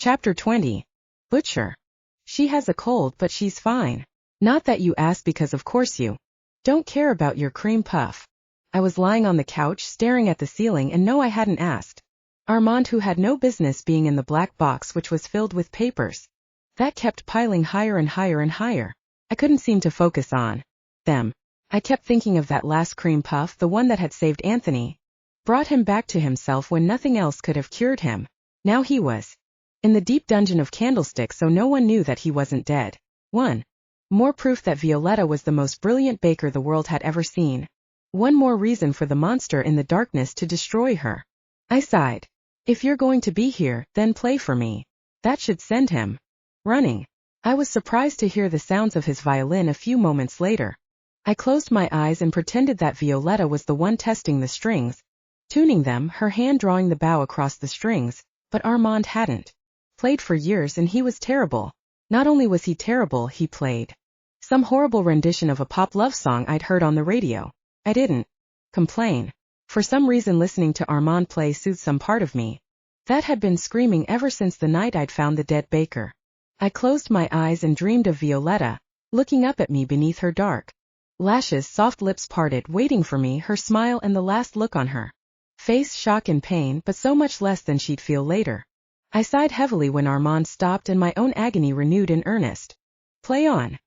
Chapter 20. Butcher. She has a cold but she's fine. Not that you asked because of course you don't care about your cream puff. I was lying on the couch staring at the ceiling and no I hadn't asked. Armand, who had no business being in the black box which was filled with papers, that kept piling higher and higher and higher. I couldn't seem to focus on them. I kept thinking of that last cream puff, the one that had saved Anthony, brought him back to himself when nothing else could have cured him. Now he was in the deep dungeon of Candlestick, so no one knew that he wasn't dead. 1. More proof that Violetta was the most brilliant baker the world had ever seen. One more reason for the monster in the darkness to destroy her. I sighed. If you're going to be here, then play for me. That should send him running. I was surprised to hear the sounds of his violin a few moments later. I closed my eyes and pretended that Violetta was the one testing the strings, tuning them, her hand drawing the bow across the strings, but Armand hadn't played for years and he was terrible. Not only was he terrible, he played some horrible rendition of a pop love song I'd heard on the radio. I didn't complain. For some reason listening to Armand play soothed some part of me that had been screaming ever since the night I'd found the dead baker. I closed my eyes and dreamed of Violetta, looking up at me beneath her dark lashes, soft lips parted, waiting for me, her smile and the last look on her face, shock and pain, but so much less than she'd feel later. I sighed heavily when Armand stopped and my own agony renewed in earnest. Play on.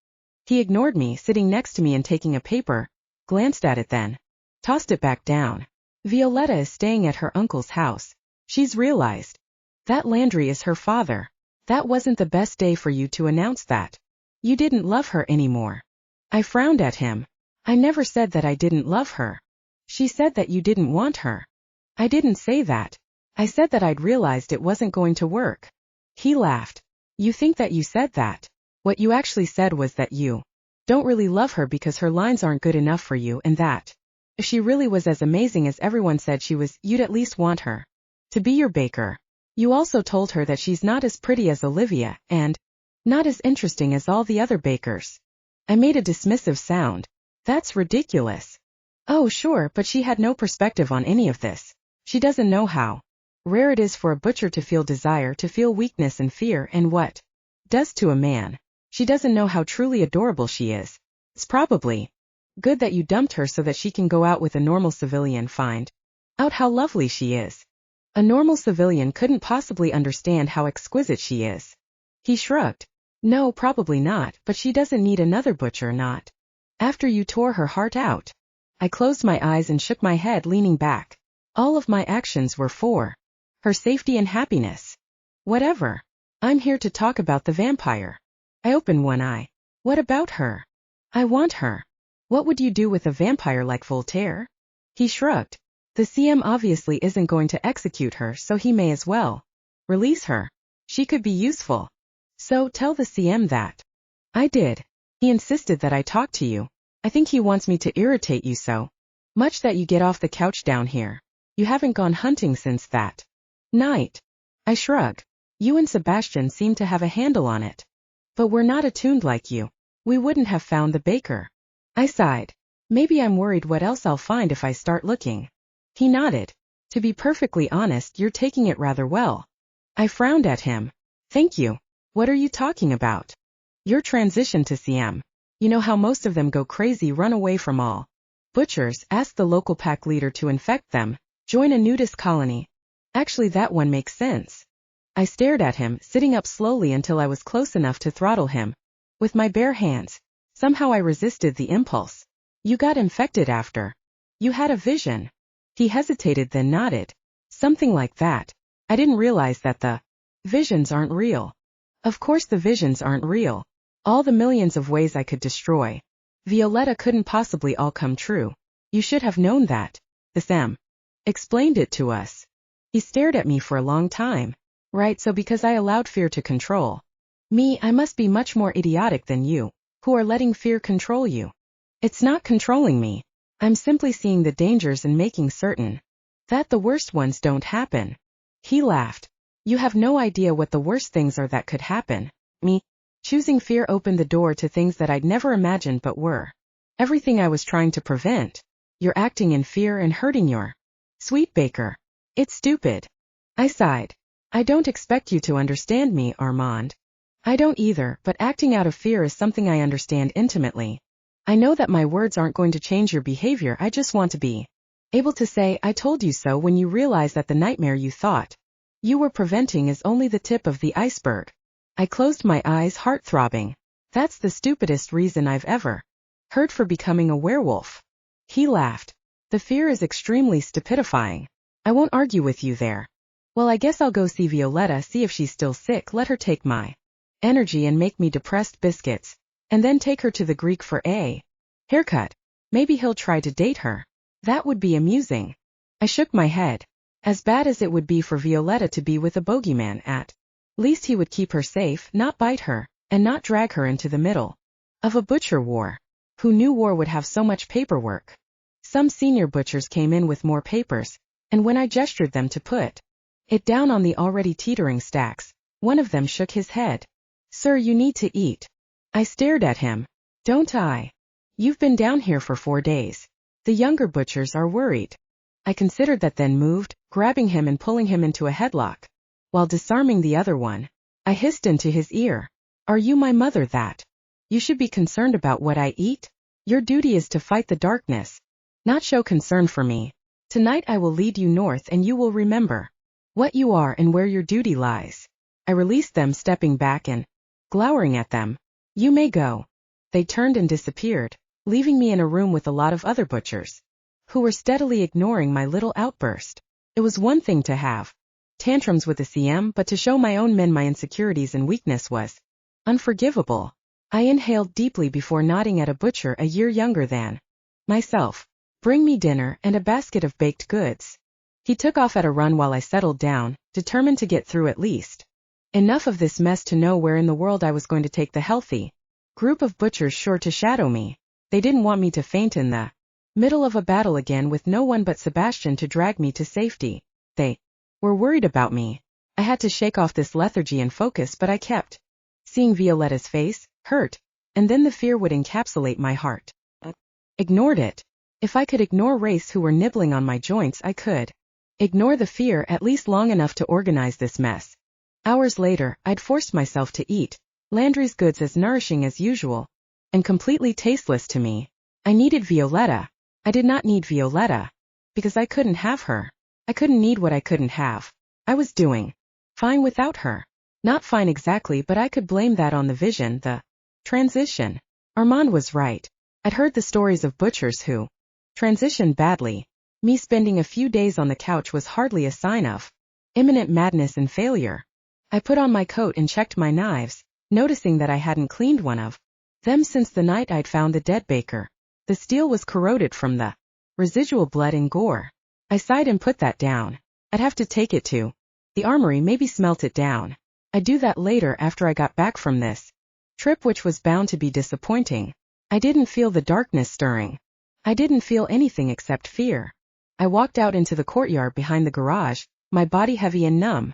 He ignored me, sitting next to me and taking a paper, glanced at it then tossed it back down. Violetta is staying at her uncle's house. She's realized that Landry is her father. That wasn't the best day for you to announce that you didn't love her anymore. I frowned at him. I never said that I didn't love her. She said that you didn't want her. I didn't say that. I said that I'd realized it wasn't going to work. He laughed. You think that you said that? What you actually said was that you don't really love her because her lines aren't good enough for you, and that if she really was as amazing as everyone said she was, you'd at least want her to be your baker. You also told her that she's not as pretty as Olivia, and not as interesting as all the other bakers. I made a dismissive sound. That's ridiculous. Oh sure, but she had no perspective on any of this. She doesn't know how rare it is for a butcher to feel desire, to feel weakness and fear, and what does to a man. She doesn't know how truly adorable she is. It's probably good that you dumped her so that she can go out with a normal civilian, find out how lovely she is. A normal civilian couldn't possibly understand how exquisite she is. He shrugged. No, probably not, but she doesn't need another butcher, not after you tore her heart out. I closed my eyes and shook my head, leaning back. All of my actions were for her safety and happiness. Whatever. I'm here to talk about the vampire. I opened one eye. What about her? I want her. What would you do with a vampire like Voltaire? He shrugged. The CM obviously isn't going to execute her, so he may as well release her. She could be useful. So tell the CM that. I did. He insisted that I talk to you. I think he wants me to irritate you so much that you get off the couch down here. You haven't gone hunting since that night. I shrug. You and Sebastian seem to have a handle on it. But we're not attuned like you. We wouldn't have found the baker. I sighed. Maybe I'm worried what else I'll find if I start looking. He nodded. To be perfectly honest, you're taking it rather well. I frowned at him. Thank you. What are you talking about? Your transition to CM. You know how most of them go crazy, run away from all butchers, ask the local pack leader to infect them, join a nudist colony. Actually, that one makes sense. I stared at him, sitting up slowly until I was close enough to throttle him with my bare hands. Somehow I resisted the impulse. You got infected after you had a vision. He hesitated, then nodded. Something like that. I didn't realize that the visions aren't real. Of course the visions aren't real. All the millions of ways I could destroy Violetta couldn't possibly all come true. You should have known that. The Sam explained it to us. He stared at me for a long time. Right, so because I allowed fear to control me, I must be much more idiotic than you, who are letting fear control you. It's not controlling me. I'm simply seeing the dangers and making certain that the worst ones don't happen. He laughed. You have no idea what the worst things are that could happen. Me choosing fear opened the door to things that I'd never imagined but were everything I was trying to prevent. You're acting in fear and hurting your sweet baker. It's stupid. I sighed. I don't expect you to understand me, Armand. I don't either, but acting out of fear is something I understand intimately. I know that my words aren't going to change your behavior. I just want to be able to say, I told you so, when you realize that the nightmare you thought you were preventing is only the tip of the iceberg. I closed my eyes, heart throbbing. That's the stupidest reason I've ever heard for becoming a werewolf. He laughed. The fear is extremely stupidifying. I won't argue with you there. Well, I guess I'll go see Violetta, see if she's still sick, let her take my energy and make me depressed biscuits, and then take her to the Greek for a haircut. Maybe he'll try to date her. That would be amusing. I shook my head. As bad as it would be for Violetta to be with a bogeyman, at least he would keep her safe, not bite her, and not drag her into the middle of a butcher war. Who knew war would have so much paperwork? Some senior butchers came in with more papers, and when I gestured them to put it down on the already teetering stacks, one of them shook his head. Sir, you need to eat. I stared at him. Don't I? You've been down here for 4 days. The younger butchers are worried. I considered that, then moved, grabbing him and pulling him into a headlock. While disarming the other one, I hissed into his ear. Are you my mother that you should be concerned about what I eat? Your duty is to fight the darkness, not show concern for me. Tonight I will lead you north and you will remember what you are and where your duty lies. I released them, stepping back and glowering at them. You may go. They turned and disappeared, leaving me in a room with a lot of other butchers, who were steadily ignoring my little outburst. It was one thing to have tantrums with the CM, but to show my own men my insecurities and weakness was unforgivable. I inhaled deeply before nodding at a butcher a year younger than myself. Bring me dinner and a basket of baked goods. He took off at a run while I settled down, determined to get through at least enough of this mess to know where in the world I was going to take the healthy group of butchers sure to shadow me. They didn't want me to faint in the middle of a battle again with no one but Sebastian to drag me to safety. They were worried about me. I had to shake off this lethargy and focus, but I kept seeing Violetta's face, hurt, and then the fear would encapsulate my heart. Ignored it. If I could ignore race who were nibbling on my joints, I could ignore the fear at least long enough to organize this mess. Hours later, I'd forced myself to eat Landry's goods, as nourishing as usual, and completely tasteless to me. I needed Violetta. I did not need Violetta, because I couldn't have her. I couldn't need what I couldn't have. I was doing fine without her. Not fine exactly, but I could blame that on the vision, the transition. Armand was right. I'd heard the stories of butchers who transitioned badly. Me spending a few days on the couch was hardly a sign of imminent madness and failure. I put on my coat and checked my knives, noticing that I hadn't cleaned one of them since the night I'd found the dead baker. The steel was corroded from the residual blood and gore. I sighed and put that down. I'd have to take it to the armory, maybe smelt it down. I'd do that later after I got back from this trip, which was bound to be disappointing. I didn't feel the darkness stirring. I didn't feel anything except fear. I walked out into the courtyard behind the garage, my body heavy and numb.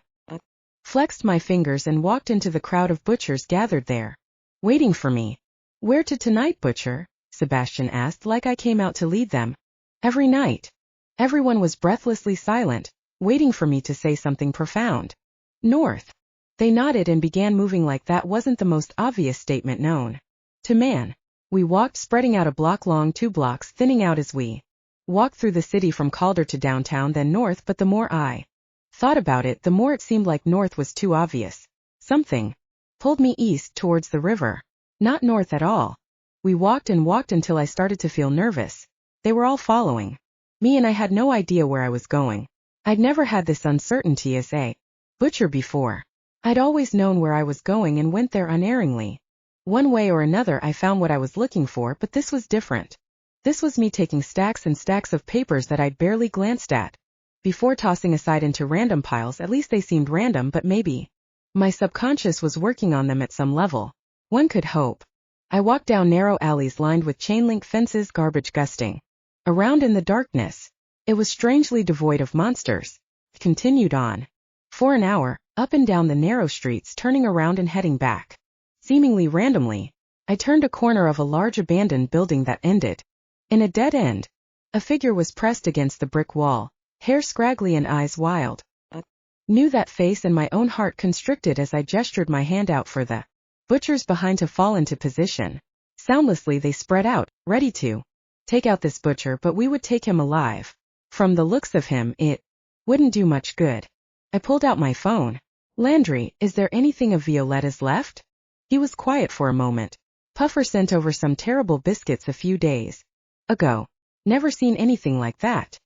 Flexed my fingers and walked into the crowd of butchers gathered there, waiting for me. Where to tonight, butcher? Sebastian asked, like I came out to lead them. Every night. Everyone was breathlessly silent, waiting for me to say something profound. North. They nodded and began moving like that wasn't the most obvious statement known to man. We walked, spreading out a block long, 2 blocks, thinning out as we walked through the city from Calder to downtown, then north, but the more I thought about it, the more it seemed like north was too obvious. Something pulled me east towards the river. Not north at all. We walked and walked until I started to feel nervous. They were all following me and I had no idea where I was going. I'd never had this uncertainty as a butcher before. I'd always known where I was going and went there unerringly. One way or another I found what I was looking for, but this was different. This was me taking stacks and stacks of papers that I'd barely glanced at before tossing aside into random piles. At least they seemed random, but maybe my subconscious was working on them at some level. One could hope. I walked down narrow alleys lined with chain-link fences, garbage gusting around in the darkness. It was strangely devoid of monsters. Continued on for an hour, up and down the narrow streets, turning around and heading back. Seemingly randomly, I turned a corner of a large abandoned building that ended in a dead end. A figure was pressed against the brick wall, hair scraggly and eyes wild. Knew that face and my own heart constricted as I gestured my hand out for the butchers behind to fall into position. Soundlessly they spread out, ready to take out this butcher, but we would take him alive. From the looks of him, it wouldn't do much good. I pulled out my phone. Landry, is there anything of Violetta's left? He was quiet for a moment. Puffer sent over some terrible biscuits a few days ago. Never seen anything like that.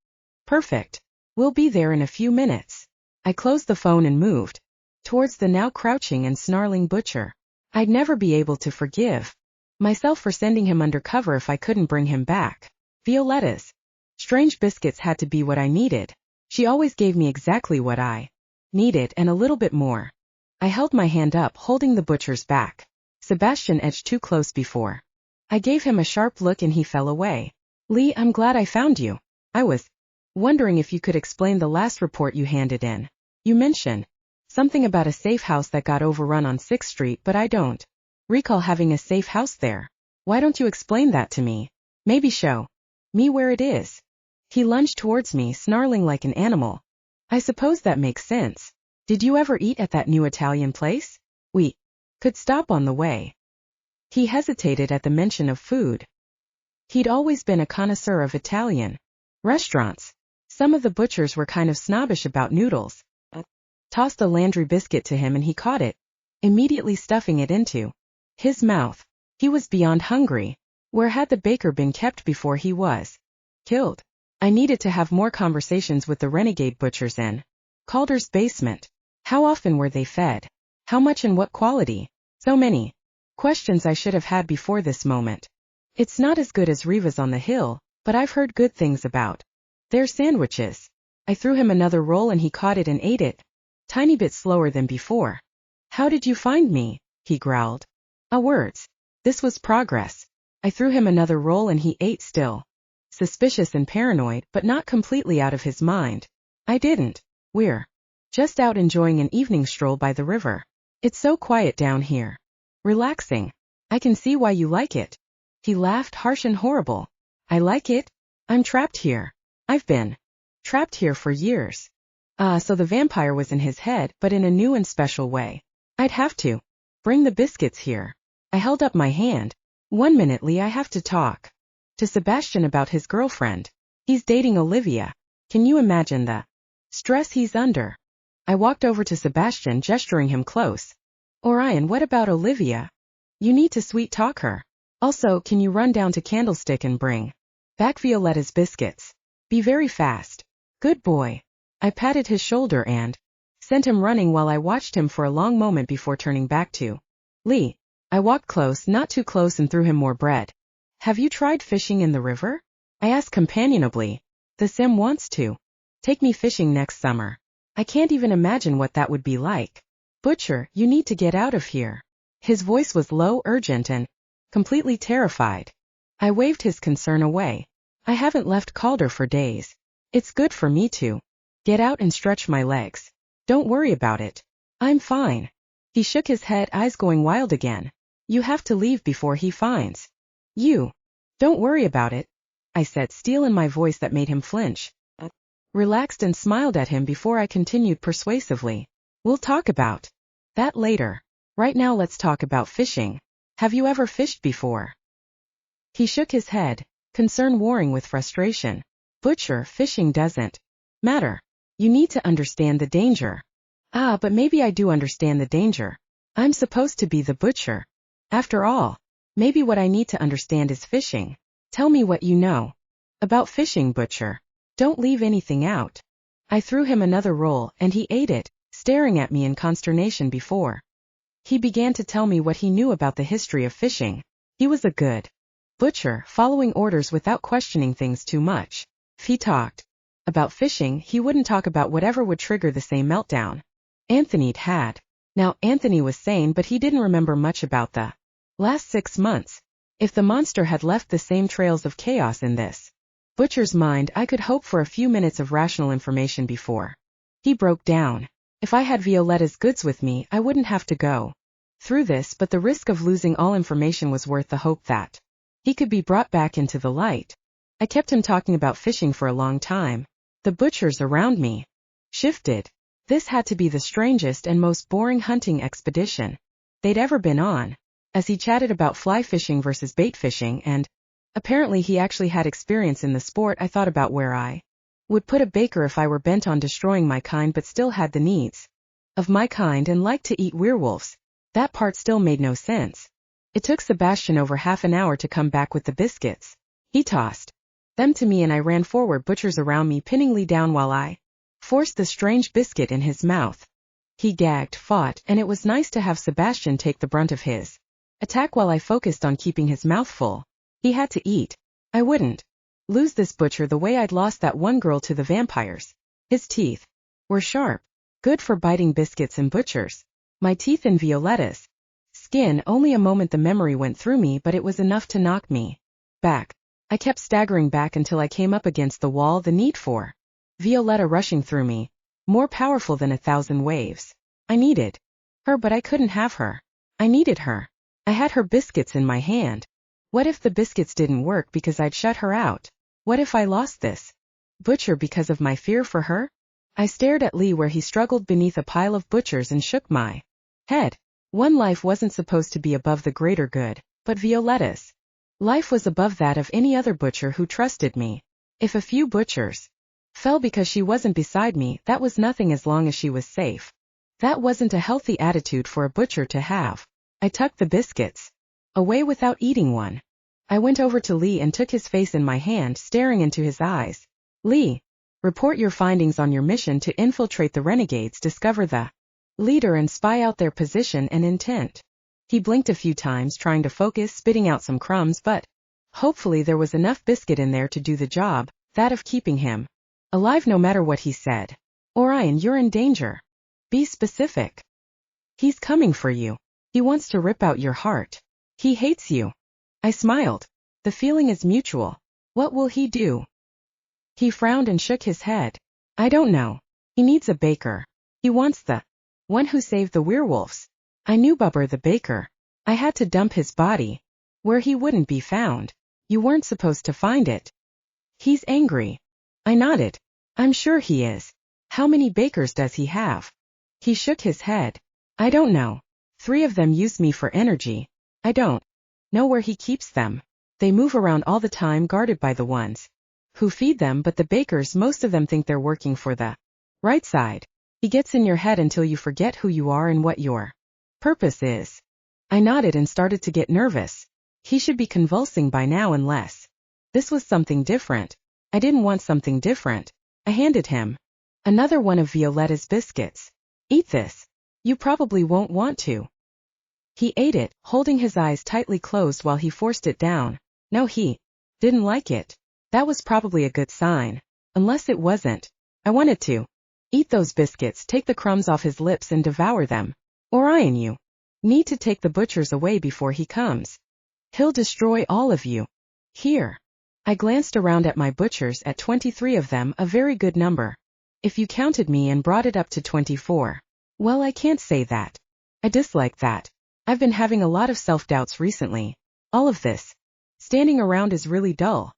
Perfect. We'll be there in a few minutes. I closed the phone and moved towards the now crouching and snarling butcher. I'd never be able to forgive myself for sending him undercover if I couldn't bring him back. Violetta's strange biscuits had to be what I needed. She always gave me exactly what I needed and a little bit more. I held my hand up, holding the butcher's back. Sebastian edged too close before I gave him a sharp look and he fell away. Lee, I'm glad I found you. I was wondering if you could explain the last report you handed in. You mentioned something about a safe house that got overrun on 6th Street, but I don't recall having a safe house there. Why don't you explain that to me? Maybe show me where it is. He lunged towards me, snarling like an animal. I suppose that makes sense. Did you ever eat at that new Italian place? We could stop on the way. He hesitated at the mention of food. He'd always been a connoisseur of Italian restaurants. Some of the butchers were kind of snobbish about noodles. Tossed a Landry biscuit to him and he caught it, immediately stuffing it into his mouth. He was beyond hungry. Where had the baker been kept before he was killed? I needed to have more conversations with the renegade butchers in Calder's basement. How often were they fed? How much and what quality? So many questions I should have had before this moment. It's not as good as Riva's on the hill, but I've heard good things about their sandwiches. I threw him another roll and he caught it and ate it, tiny bit slower than before. How did you find me? He growled. Words. This was progress. I threw him another roll and he ate still. Suspicious and paranoid, but not completely out of his mind. I didn't. We're just out enjoying an evening stroll by the river. It's so quiet down here. Relaxing. I can see why you like it. He laughed, harsh and horrible. I like it? I'm trapped here. I've been trapped here for years. So the vampire was in his head, but in a new and special way. I'd have to bring the biscuits here. I held up my hand. 1 minute, Lee, I have to talk to Sebastian about his girlfriend. He's dating Olivia. Can you imagine the stress he's under? I walked over to Sebastian, gesturing him close. Orion, what about Olivia? You need to sweet talk her. Also, can you run down to Candlestick and bring back Violetta's biscuits? Be very fast. Good boy. I patted his shoulder and sent him running while I watched him for a long moment before turning back to Lee. I walked close, not too close, and threw him more bread. Have you tried fishing in the river? I asked companionably. The Sim wants to take me fishing next summer. I can't even imagine what that would be like. Butcher, you need to get out of here. His voice was low, urgent, and completely terrified. I waved his concern away. I haven't left Calder for days. It's good for me to get out and stretch my legs. Don't worry about it. I'm fine. He shook his head, eyes going wild again. You have to leave before he finds you. Don't worry about it, I said, steel in my voice that made him flinch. Relaxed and smiled at him before I continued persuasively. We'll talk about that later. Right now let's talk about fishing. Have you ever fished before? He shook his head, concern warring with frustration. Butcher, fishing doesn't matter. You need to understand the danger. But maybe I do understand the danger. I'm supposed to be the butcher. After all, maybe what I need to understand is fishing. Tell me what you know about fishing, Butcher. Don't leave anything out. I threw him another roll and he ate it, staring at me in consternation before he began to tell me what he knew about the history of fishing. He was a good butcher, following orders without questioning things too much. If he talked about fishing, he wouldn't talk about whatever would trigger the same meltdown Anthony'd had. Now, Anthony was sane, but he didn't remember much about the last 6 months. If the monster had left the same trails of chaos in this butcher's mind, I could hope for a few minutes of rational information before he broke down. If I had Violetta's goods with me, I wouldn't have to go through this, but the risk of losing all information was worth the hope that he could be brought back into the light. I kept him talking about fishing for a long time. The butchers around me shifted. This had to be the strangest and most boring hunting expedition they'd ever been on, as he chatted about fly fishing versus bait fishing, and apparently he actually had experience in the sport. I thought about where I would put a baker if I were bent on destroying my kind but still had the needs of my kind and liked to eat werewolves. That part still made no sense. It took Sebastian over half an hour to come back with the biscuits. He tossed them to me and I ran forward, butchers around me pinning Lee down while I forced the strange biscuit in his mouth. He gagged, fought, and it was nice to have Sebastian take the brunt of his attack while I focused on keeping his mouth full. He had to eat. I wouldn't lose this butcher the way I'd lost that one girl to the vampires. His teeth were sharp, good for biting biscuits and butchers. My teeth in Violetta's skin. Only a moment the memory went through me, but it was enough to knock me back. I kept staggering back until I came up against the wall, the need for Violetta rushing through me, more powerful than 1,000 waves. I needed her, but I couldn't have her. I needed her. I had her biscuits in my hand. What if the biscuits didn't work because I'd shut her out? What if I lost this butcher because of my fear for her? I stared at Lee where he struggled beneath a pile of butchers and shook my head. One life wasn't supposed to be above the greater good, but Violetta's life was above that of any other butcher who trusted me. If a few butchers fell because she wasn't beside me, that was nothing as long as she was safe. That wasn't a healthy attitude for a butcher to have. I tucked the biscuits away without eating one. I went over to Lee and took his face in my hand, staring into his eyes. Lee, report your findings on your mission to infiltrate the renegades, discover the leader and spy out their position and intent. He blinked a few times, trying to focus, spitting out some crumbs, but hopefully there was enough biscuit in there to do the job, that of keeping him alive no matter what he said. Orion, you're in danger. Be specific. He's coming for you. He wants to rip out your heart. He hates you. I smiled. The feeling is mutual. What will he do? He frowned and shook his head. I don't know. He needs a baker. He wants the one who saved the werewolves. I knew Bubber the baker. I had to dump his body where he wouldn't be found. You weren't supposed to find it. He's angry. I nodded. I'm sure he is. How many bakers does he have? He shook his head. I don't know. 3 of them use me for energy. I don't know where he keeps them. They move around all the time, guarded by the ones who feed them, but the bakers, most of them think they're working for the right side. He gets in your head until you forget who you are and what your purpose is. I nodded and started to get nervous. He should be convulsing by now unless this was something different. I didn't want something different. I handed him another one of Violetta's biscuits. Eat this. You probably won't want to. He ate it, holding his eyes tightly closed while he forced it down. No, he didn't like it. That was probably a good sign. Unless it wasn't. I wanted to eat those biscuits, take the crumbs off his lips and devour them. Orion, you need to take the butchers away before he comes. He'll destroy all of you. Here. I glanced around at my butchers, at 23 of them, a very good number. If you counted me and brought it up to 24. Well, I can't say that. I dislike that. I've been having a lot of self-doubts recently. All of this standing around is really dull.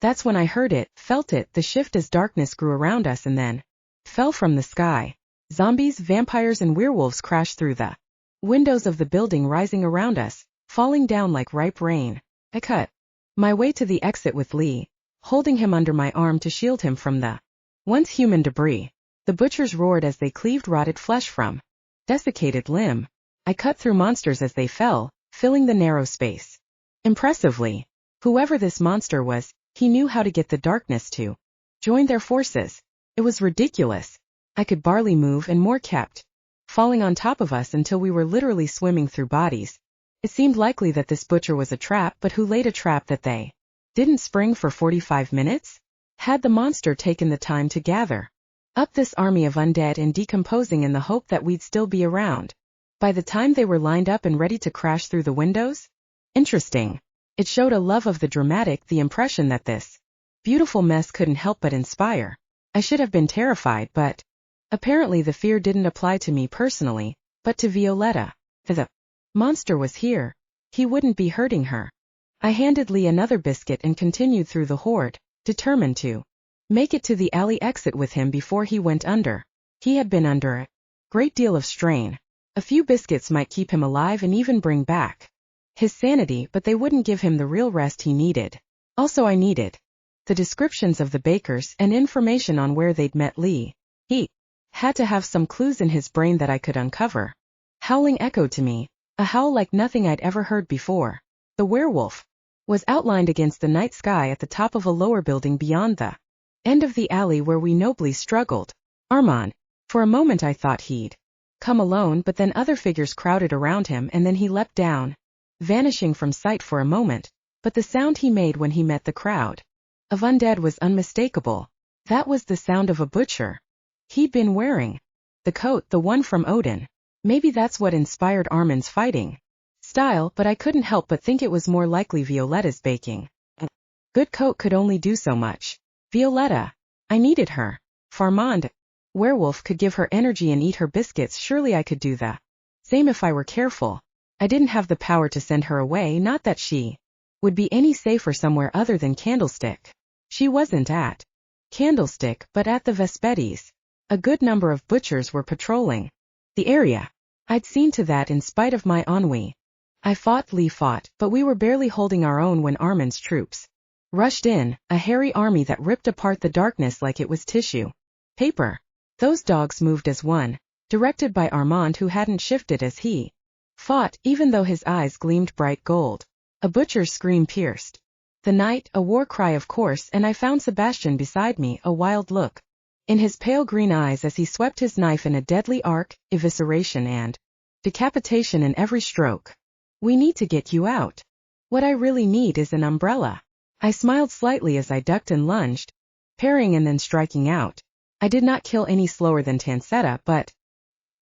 That's when I heard it, felt it, the shift as darkness grew around us and then fell from the sky. Zombies, vampires and werewolves crashed through the windows of the building, rising around us, falling down like ripe rain. I cut my way to the exit with Lee, holding him under my arm to shield him from the once human debris. The butchers roared as they cleaved rotted flesh from desiccated limb. I cut through monsters as they fell, filling the narrow space. Impressively, whoever this monster was, he knew how to get the darkness to join their forces. It was ridiculous. I could barely move and more kept falling on top of us until we were literally swimming through bodies. It seemed likely that this butcher was a trap, but who laid a trap that they didn't spring for 45 minutes? Had the monster taken the time to gather up this army of undead and decomposing in the hope that we'd still be around by the time they were lined up and ready to crash through the windows? Interesting. It showed a love of the dramatic, the impression that this beautiful mess couldn't help but inspire. I should have been terrified, but apparently the fear didn't apply to me personally, but to Violetta. The monster was here. He wouldn't be hurting her. I handed Lee another biscuit and continued through the horde, determined to make it to the alley exit with him before he went under. He had been under a great deal of strain. A few biscuits might keep him alive and even bring back his sanity, but they wouldn't give him the real rest he needed. Also, I needed the descriptions of the bakers and information on where they'd met Lee. He had to have some clues in his brain that I could uncover. Howling echoed to me, a howl like nothing I'd ever heard before. The werewolf was outlined against the night sky at the top of a lower building beyond the end of the alley where we nobly struggled. Armand. For a moment I thought he'd come alone, but then other figures crowded around him and then he leapt down, vanishing from sight for a moment, but the sound he made when he met the crowd of undead was unmistakable. That was the sound of a butcher. He'd been wearing the coat, the one from Odin. Maybe that's what inspired Armand's fighting style, but I couldn't help but think it was more likely Violetta's baking. A good coat could only do so much. Violetta. I needed her. If Armand, werewolf, could give her energy and eat her biscuits, surely I could do the same if I were careful. I didn't have the power to send her away, not that she would be any safer somewhere other than Candlestick. She wasn't at Candlestick, but at the Vespedes. A good number of butchers were patrolling the area. I'd seen to that in spite of my ennui. Lee fought, but we were barely holding our own when Armand's troops rushed in, a hairy army that ripped apart the darkness like it was tissue paper. Those dogs moved as one, directed by Armand, who hadn't shifted as he fought, even though his eyes gleamed bright gold. A butcher's scream pierced the night, a war cry of course, and I found Sebastian beside me, a wild look in his pale green eyes as he swept his knife in a deadly arc, evisceration and decapitation in every stroke. We need to get you out. What I really need is an umbrella. I smiled slightly as I ducked and lunged, parrying and then striking out. I did not kill any slower than Tansetta, but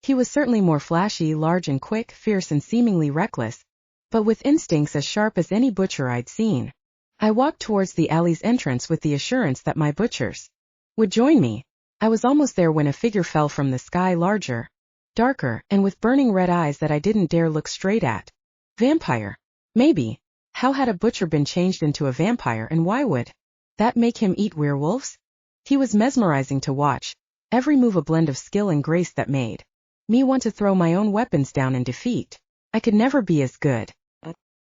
he was certainly more flashy, large and quick, fierce and seemingly reckless, but with instincts as sharp as any butcher I'd seen. I walked towards the alley's entrance with the assurance that my butchers would join me. I was almost there when a figure fell from the sky, larger, darker, and with burning red eyes that I didn't dare look straight at. Vampire. Maybe. How had a butcher been changed into a vampire, and why would that make him eat werewolves? He was mesmerizing to watch, every move a blend of skill and grace that made me want to throw my own weapons down in defeat. I could never be as good.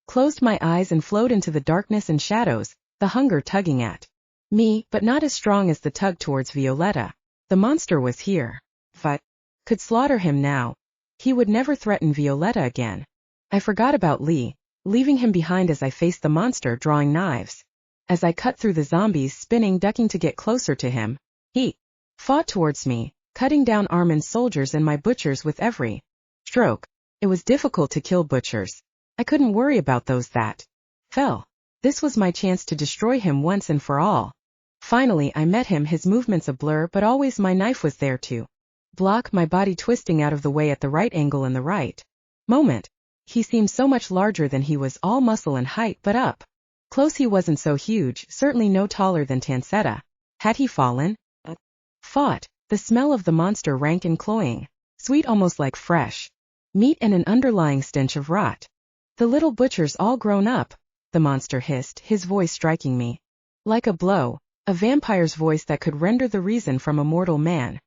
Closed my eyes and flowed into the darkness and shadows, the hunger tugging at me, but not as strong as the tug towards Violetta. The monster was here. If I could slaughter him now, he would never threaten Violetta again. I forgot about Lee, leaving him behind as I faced the monster, drawing knives. As I cut through the zombies, spinning, ducking to get closer to him, he fought towards me, cutting down Armand's soldiers and my butchers with every stroke. It was difficult to kill butchers. I couldn't worry about those that fell. This was my chance to destroy him once and for all. Finally I met him, his movements a blur, but always my knife was there to block, my body twisting out of the way at the right angle in the right moment. He seemed so much larger than he was, all muscle and height, but up close he wasn't so huge, certainly no taller than Tansetta. Had he fallen? Fought. The smell of the monster rank and cloying, sweet almost like fresh meat, and an underlying stench of rot. The little butcher's all grown up, the monster hissed, his voice striking me like a blow, a vampire's voice that could render the reason from a mortal man.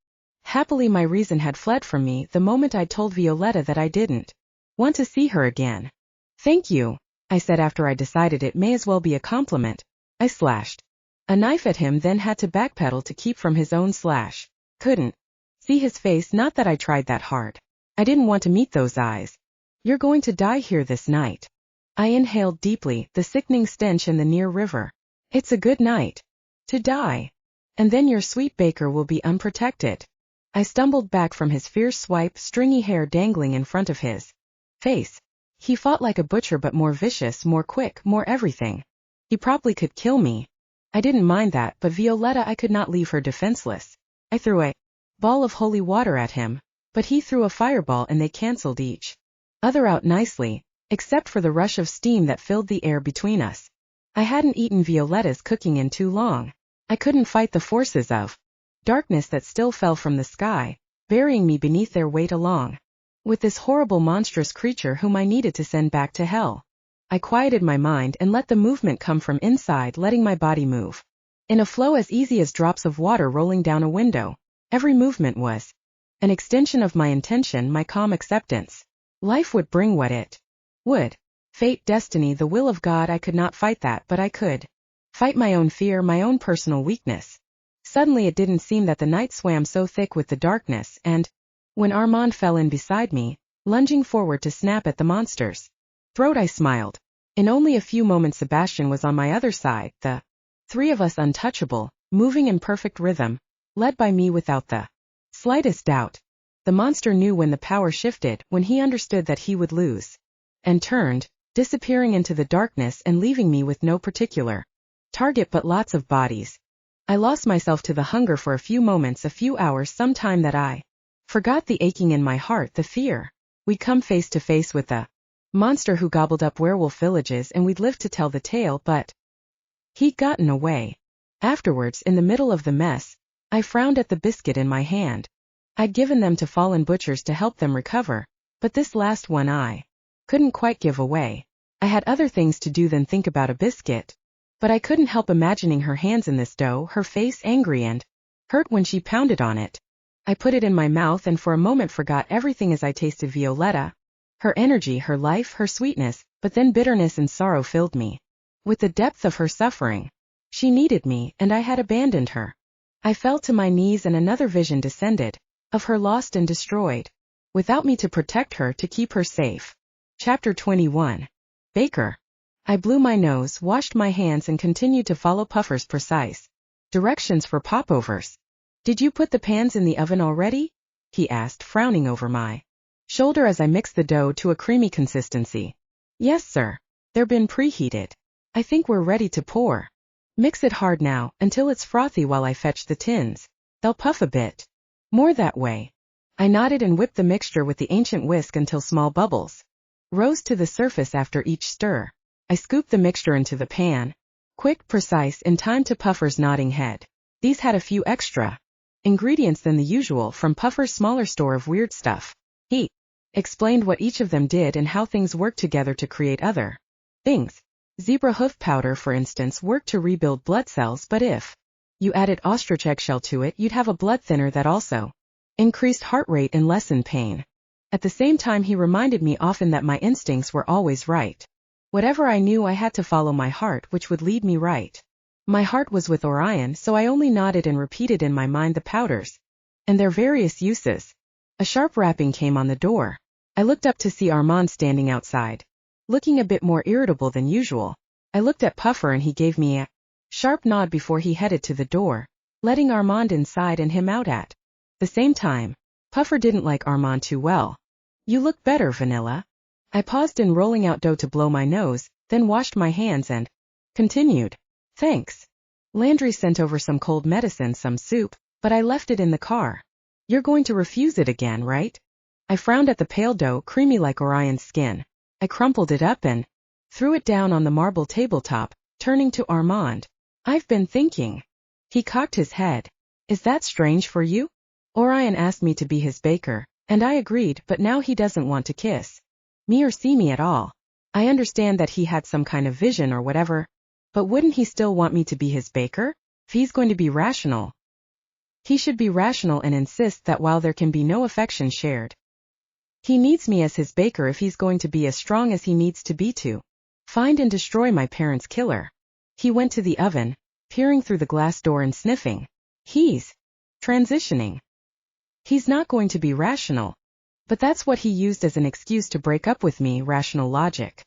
Happily my reason had fled from me the moment I told Violetta that I didn't want to see her again. Thank you, I said after I decided it may as well be a compliment. I slashed a knife at him, then had to backpedal to keep from his own slash. Couldn't see his face, not that I tried that hard. I didn't want to meet those eyes. You're going to die here this night. I inhaled deeply, the sickening stench and the near river. It's a good night to die. And then your sweet baker will be unprotected. I stumbled back from his fierce swipe, stringy hair dangling in front of his face. He fought like a butcher, but more vicious, more quick, more everything. He probably could kill me. I didn't mind that, but Violetta, I could not leave her defenseless. I threw a ball of holy water at him, but he threw a fireball and they cancelled each other out nicely, except for the rush of steam that filled the air between us. I hadn't eaten Violetta's cooking in too long. I couldn't fight the forces of darkness that still fell from the sky, burying me beneath their weight along with this horrible monstrous creature whom I needed to send back to hell. I quieted my mind and let the movement come from inside, letting my body move in a flow as easy as drops of water rolling down a window. Every movement was An extension of my intention, my calm acceptance. Life would bring what it would. Fate, destiny, the will of God, I could not fight that, but I could fight my own fear, my own personal weakness. Suddenly it didn't seem that the night swam so thick with the darkness, and when Armand fell in beside me, lunging forward to snap at the monster's throat, I smiled. In only a few moments Sebastian was on my other side, the three of us untouchable, moving in perfect rhythm, led by me without the slightest doubt. The monster knew when the power shifted, when he understood that he would lose, and turned, disappearing into the darkness and leaving me with no particular target but lots of bodies. I lost myself to the hunger for a few moments, a few hours, some time that I forgot the aching in my heart, the fear. We'd come face to face with the monster who gobbled up werewolf villages, and we'd live to tell the tale, but he'd gotten away. Afterwards, in the middle of the mess, I frowned at the biscuit in my hand. I'd given them to fallen butchers to help them recover, but this last one I couldn't quite give away. I had other things to do than think about a biscuit. But I couldn't help imagining her hands in this dough, her face angry and hurt when she pounded on it. I put it in my mouth and for a moment forgot everything as I tasted Violetta. Her energy, her life, her sweetness, but then bitterness and sorrow filled me. With the depth of her suffering. She needed me, and I had abandoned her. I fell to my knees and another vision descended, of her lost and destroyed. Without me to protect her, to keep her safe. Chapter 21. Baker. I blew my nose, washed my hands and continued to follow Puffer's precise directions for popovers. Did you put the pans in the oven already? He asked, frowning over my shoulder as I mixed the dough to a creamy consistency. Yes, sir. They're been preheated. I think we're ready to pour. Mix it hard now, until it's frothy while I fetch the tins. They'll puff a bit more that way. I nodded and whipped the mixture with the ancient whisk until small bubbles rose to the surface after each stir. I scooped the mixture into the pan. Quick, precise, in time to Puffer's nodding head. These had a few extra ingredients than the usual from Puffer's smaller store of weird stuff. He explained what each of them did and how things worked together to create other things. Zebra hoof powder, for instance, worked to rebuild blood cells, but if you added ostrich eggshell to it, you'd have a blood thinner that also increased heart rate and lessened pain. At the same time, he reminded me often that my instincts were always right. Whatever I knew, I had to follow my heart, which would lead me right. My heart was with Orion, so I only nodded and repeated in my mind the powders and their various uses. A sharp rapping came on the door. I looked up to see Armand standing outside, looking a bit more irritable than usual. I looked at Puffer and he gave me a sharp nod before he headed to the door, letting Armand inside and him out at the same time. Puffer didn't like Armand too well. You look better, Vanilla. I paused in rolling out dough to blow my nose, then washed my hands and continued. Thanks. Landry sent over some cold medicine, some soup, but I left it in the car. You're going to refuse it again, right? I frowned at the pale dough, creamy like Orion's skin. I crumpled it up and threw it down on the marble tabletop, turning to Armand. I've been thinking. He cocked his head. Is that strange for you? Orion asked me to be his baker, and I agreed, but now he doesn't want to kiss me or see me at all. I understand that he had some kind of vision or whatever, but wouldn't he still want me to be his baker? If he's going to be rational, he should be rational and insist that while there can be no affection shared, he needs me as his baker if he's going to be as strong as he needs to be to find and destroy my parents' killer. He went to the oven, peering through the glass door and sniffing. He's transitioning. He's not going to be rational. But that's what he used as an excuse to break up with me, rational logic.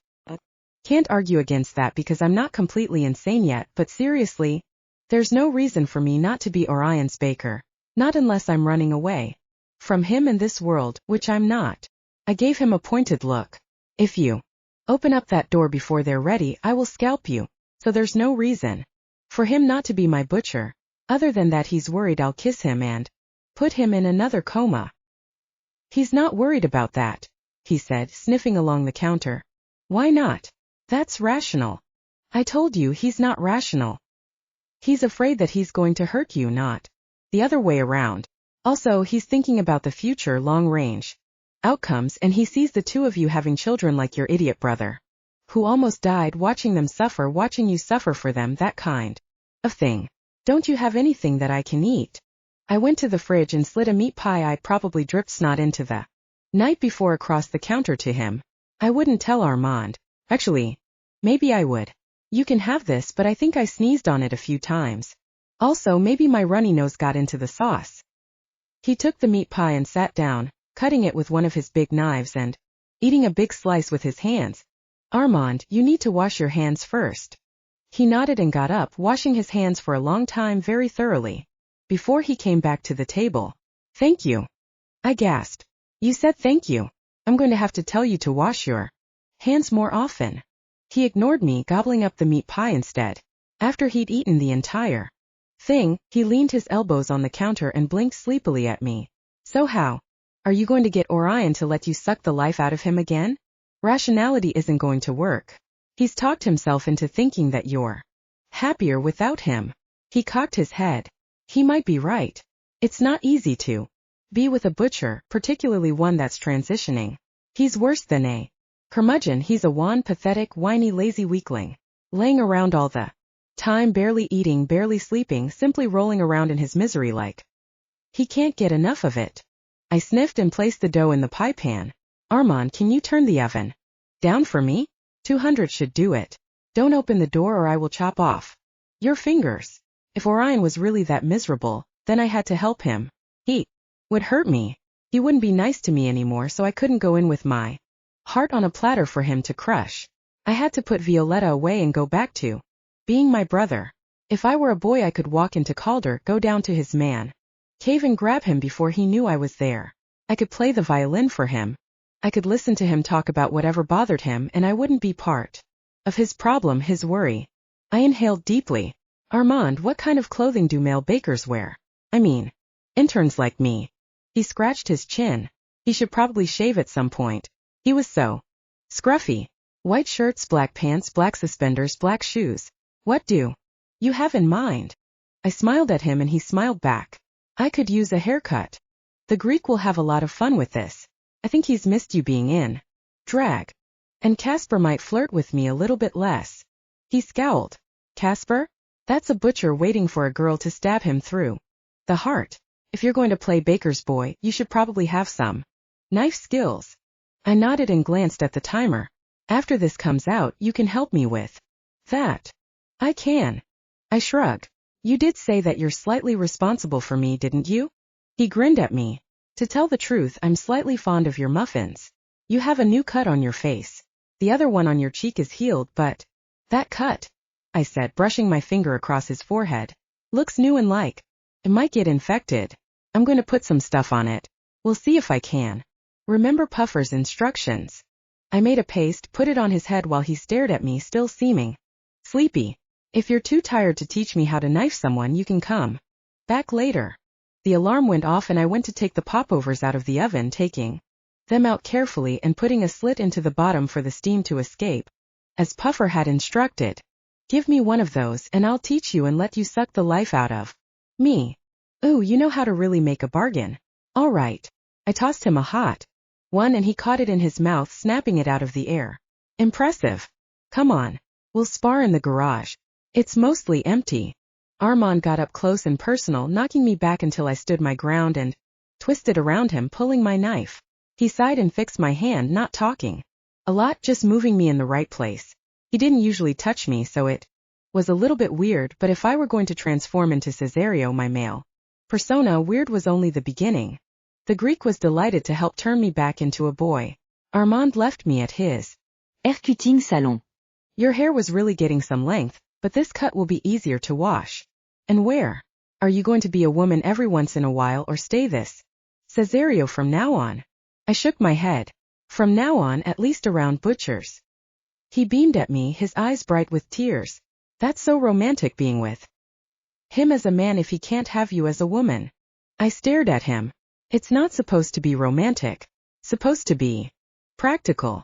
Can't argue against that because I'm not completely insane yet, but seriously, there's no reason for me not to be Orion's baker. Not unless I'm running away from him and this world, which I'm not. I gave him a pointed look. If you open up that door before they're ready, I will scalp you. So there's no reason for him not to be my butcher, other than that he's worried I'll kiss him and put him in another coma. He's not worried about that, he said, sniffing along the counter. Why not? That's rational. I told you he's not rational. He's afraid that he's going to hurt you, not the other way around. Also, he's thinking about the future, long-range outcomes, and he sees the two of you having children like your idiot brother, who almost died, watching them suffer, watching you suffer for them, that kind of thing. Don't you have anything that I can eat? I went to the fridge and slid a meat pie I probably dripped snot into the night before across the counter to him. I wouldn't tell Armand. Actually, maybe I would. You can have this, but I think I sneezed on it a few times. Also, maybe my runny nose got into the sauce. He took the meat pie and sat down, cutting it with one of his big knives and eating a big slice with his hands. Armand, you need to wash your hands first. He nodded and got up, washing his hands for a long time very thoroughly, before he came back to the table. Thank you. I gasped. You said thank you. I'm going to have to tell you to wash your hands more often. He ignored me, gobbling up the meat pie instead. After he'd eaten the entire thing, he leaned his elbows on the counter and blinked sleepily at me. So how are you going to get Orion to let you suck the life out of him again? Rationality isn't going to work. He's talked himself into thinking that you're happier without him. He cocked his head. He might be right. It's not easy to be with a butcher, particularly one that's transitioning. He's worse than a curmudgeon. He's a wan, pathetic, whiny, lazy weakling, laying around all the time, barely eating, barely sleeping, simply rolling around in his misery like he can't get enough of it. I sniffed and placed the dough in the pie pan. Armand, can you turn the oven down for me? 200 should do it. Don't open the door or I will chop off your fingers. If Orion was really that miserable, then I had to help him. He would hurt me. He wouldn't be nice to me anymore, so I couldn't go in with my heart on a platter for him to crush. I had to put Violetta away and go back to being my brother. If I were a boy, I could walk into Calder, go down to his man cave and grab him before he knew I was there. I could play the violin for him. I could listen to him talk about whatever bothered him, and I wouldn't be part of his problem, his worry. I inhaled deeply. Armand, what kind of clothing do male bakers wear? I mean, interns like me. He scratched his chin. He should probably shave at some point. He was so scruffy. White shirts, black pants, black suspenders, black shoes. What do you have in mind? I smiled at him and he smiled back. I could use a haircut. The Greek will have a lot of fun with this. I think he's missed you being in drag. And Casper might flirt with me a little bit less. He scowled. Casper? That's a butcher waiting for a girl to stab him through the heart. If you're going to play baker's boy, you should probably have some knife skills. I nodded and glanced at the timer. After this comes out, you can help me with that. I can. I shrugged. You did say that you're slightly responsible for me, didn't you? He grinned at me. To tell the truth, I'm slightly fond of your muffins. You have a new cut on your face. The other one on your cheek is healed, but that cut, I said, brushing my finger across his forehead, looks new and like it might get infected. I'm going to put some stuff on it. We'll see if I can. Remember Puffer's instructions. I made a paste, put it on his head while he stared at me, still seeming sleepy. If you're too tired to teach me how to knife someone, you can come back later. The alarm went off and I went to take the popovers out of the oven, taking them out carefully and putting a slit into the bottom for the steam to escape, as Puffer had instructed. Give me one of those and I'll teach you and let you suck the life out of me. Ooh, you know how to really make a bargain. All right. I tossed him a hot one and he caught it in his mouth, snapping it out of the air. Impressive. Come on. We'll spar in the garage. It's mostly empty. Armand got up close and personal, knocking me back until I stood my ground and twisted around him, pulling my knife. He sighed and fixed my hand, not talking a lot, just moving me in the right place. He didn't usually touch me, so it was a little bit weird, but if I were going to transform into Cesario, my male persona, weird was only the beginning. The Greek was delighted to help turn me back into a boy. Armand left me at his haircutting salon. Your hair was really getting some length, but this cut will be easier to wash. And where? Are you going to be a woman every once in a while or stay this Cesario from now on? I shook my head. From now on, at least around butchers. He beamed at me, his eyes bright with tears. That's so romantic, being with him as a man if he can't have you as a woman. I stared at him. It's not supposed to be romantic. Supposed to be practical.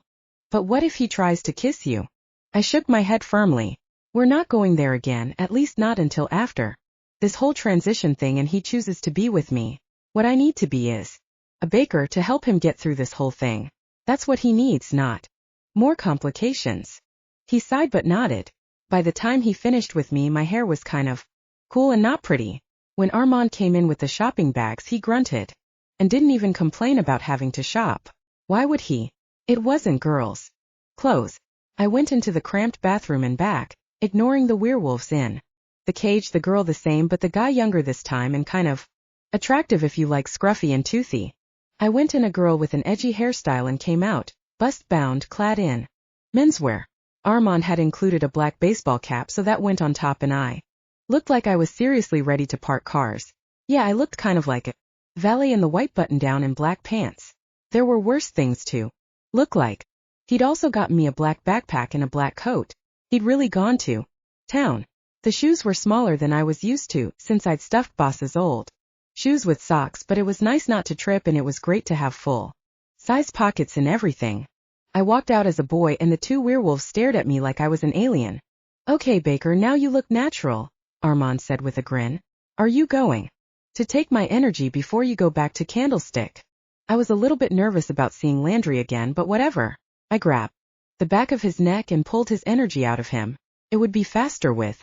But what if he tries to kiss you? I shook my head firmly. We're not going there again, at least not until after this whole transition thing and he chooses to be with me. What I need to be is a baker to help him get through this whole thing. That's what he needs, not more complications. He sighed but nodded. By the time he finished with me, my hair was kind of cool and not pretty. When Armand came in with the shopping bags, he grunted. And didn't even complain about having to shop. Why would he? It wasn't girls' clothes. I went into the cramped bathroom and back, ignoring the werewolves in the cage, the girl the same but the guy younger this time and kind of attractive if you like scruffy and toothy. I went in a girl with an edgy hairstyle and came out, bust-bound, clad in menswear. Armand had included a black baseball cap, so that went on top, and I looked like I was seriously ready to park cars. Yeah, I looked kind of like a valet in the white button-down and black pants. There were worse things to look like. He'd also gotten me a black backpack and a black coat. He'd really gone to town. The shoes were smaller than I was used to, since I'd stuffed Boss's old shoes with socks, but it was nice not to trip, and it was great to have full-size pockets and everything. I walked out as a boy, and the two werewolves stared at me like I was an alien. Okay, Baker, now you look natural, Armand said with a grin. Are you going to take my energy before you go back to Candlestick? I was a little bit nervous about seeing Landry again, but whatever. I grabbed the back of his neck and pulled his energy out of him. It would be faster with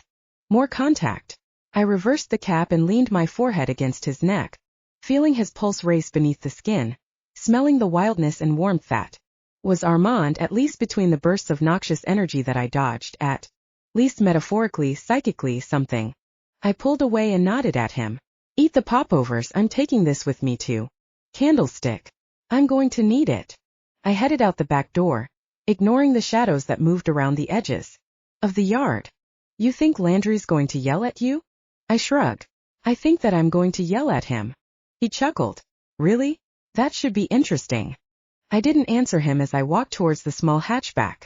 more contact. I reversed the cap and leaned my forehead against his neck, feeling his pulse race beneath the skin, smelling the wildness and warmth that was Armand, at least between the bursts of noxious energy that I dodged, at least metaphorically, psychically, something. I pulled away and nodded at him. Eat the popovers, I'm taking this with me to Candlestick. I'm going to need it. I headed out the back door, ignoring the shadows that moved around the edges of the yard. You think Landry's going to yell at you? I shrugged. I think that I'm going to yell at him. He chuckled. Really? That should be interesting. I didn't answer him as I walked towards the small hatchback.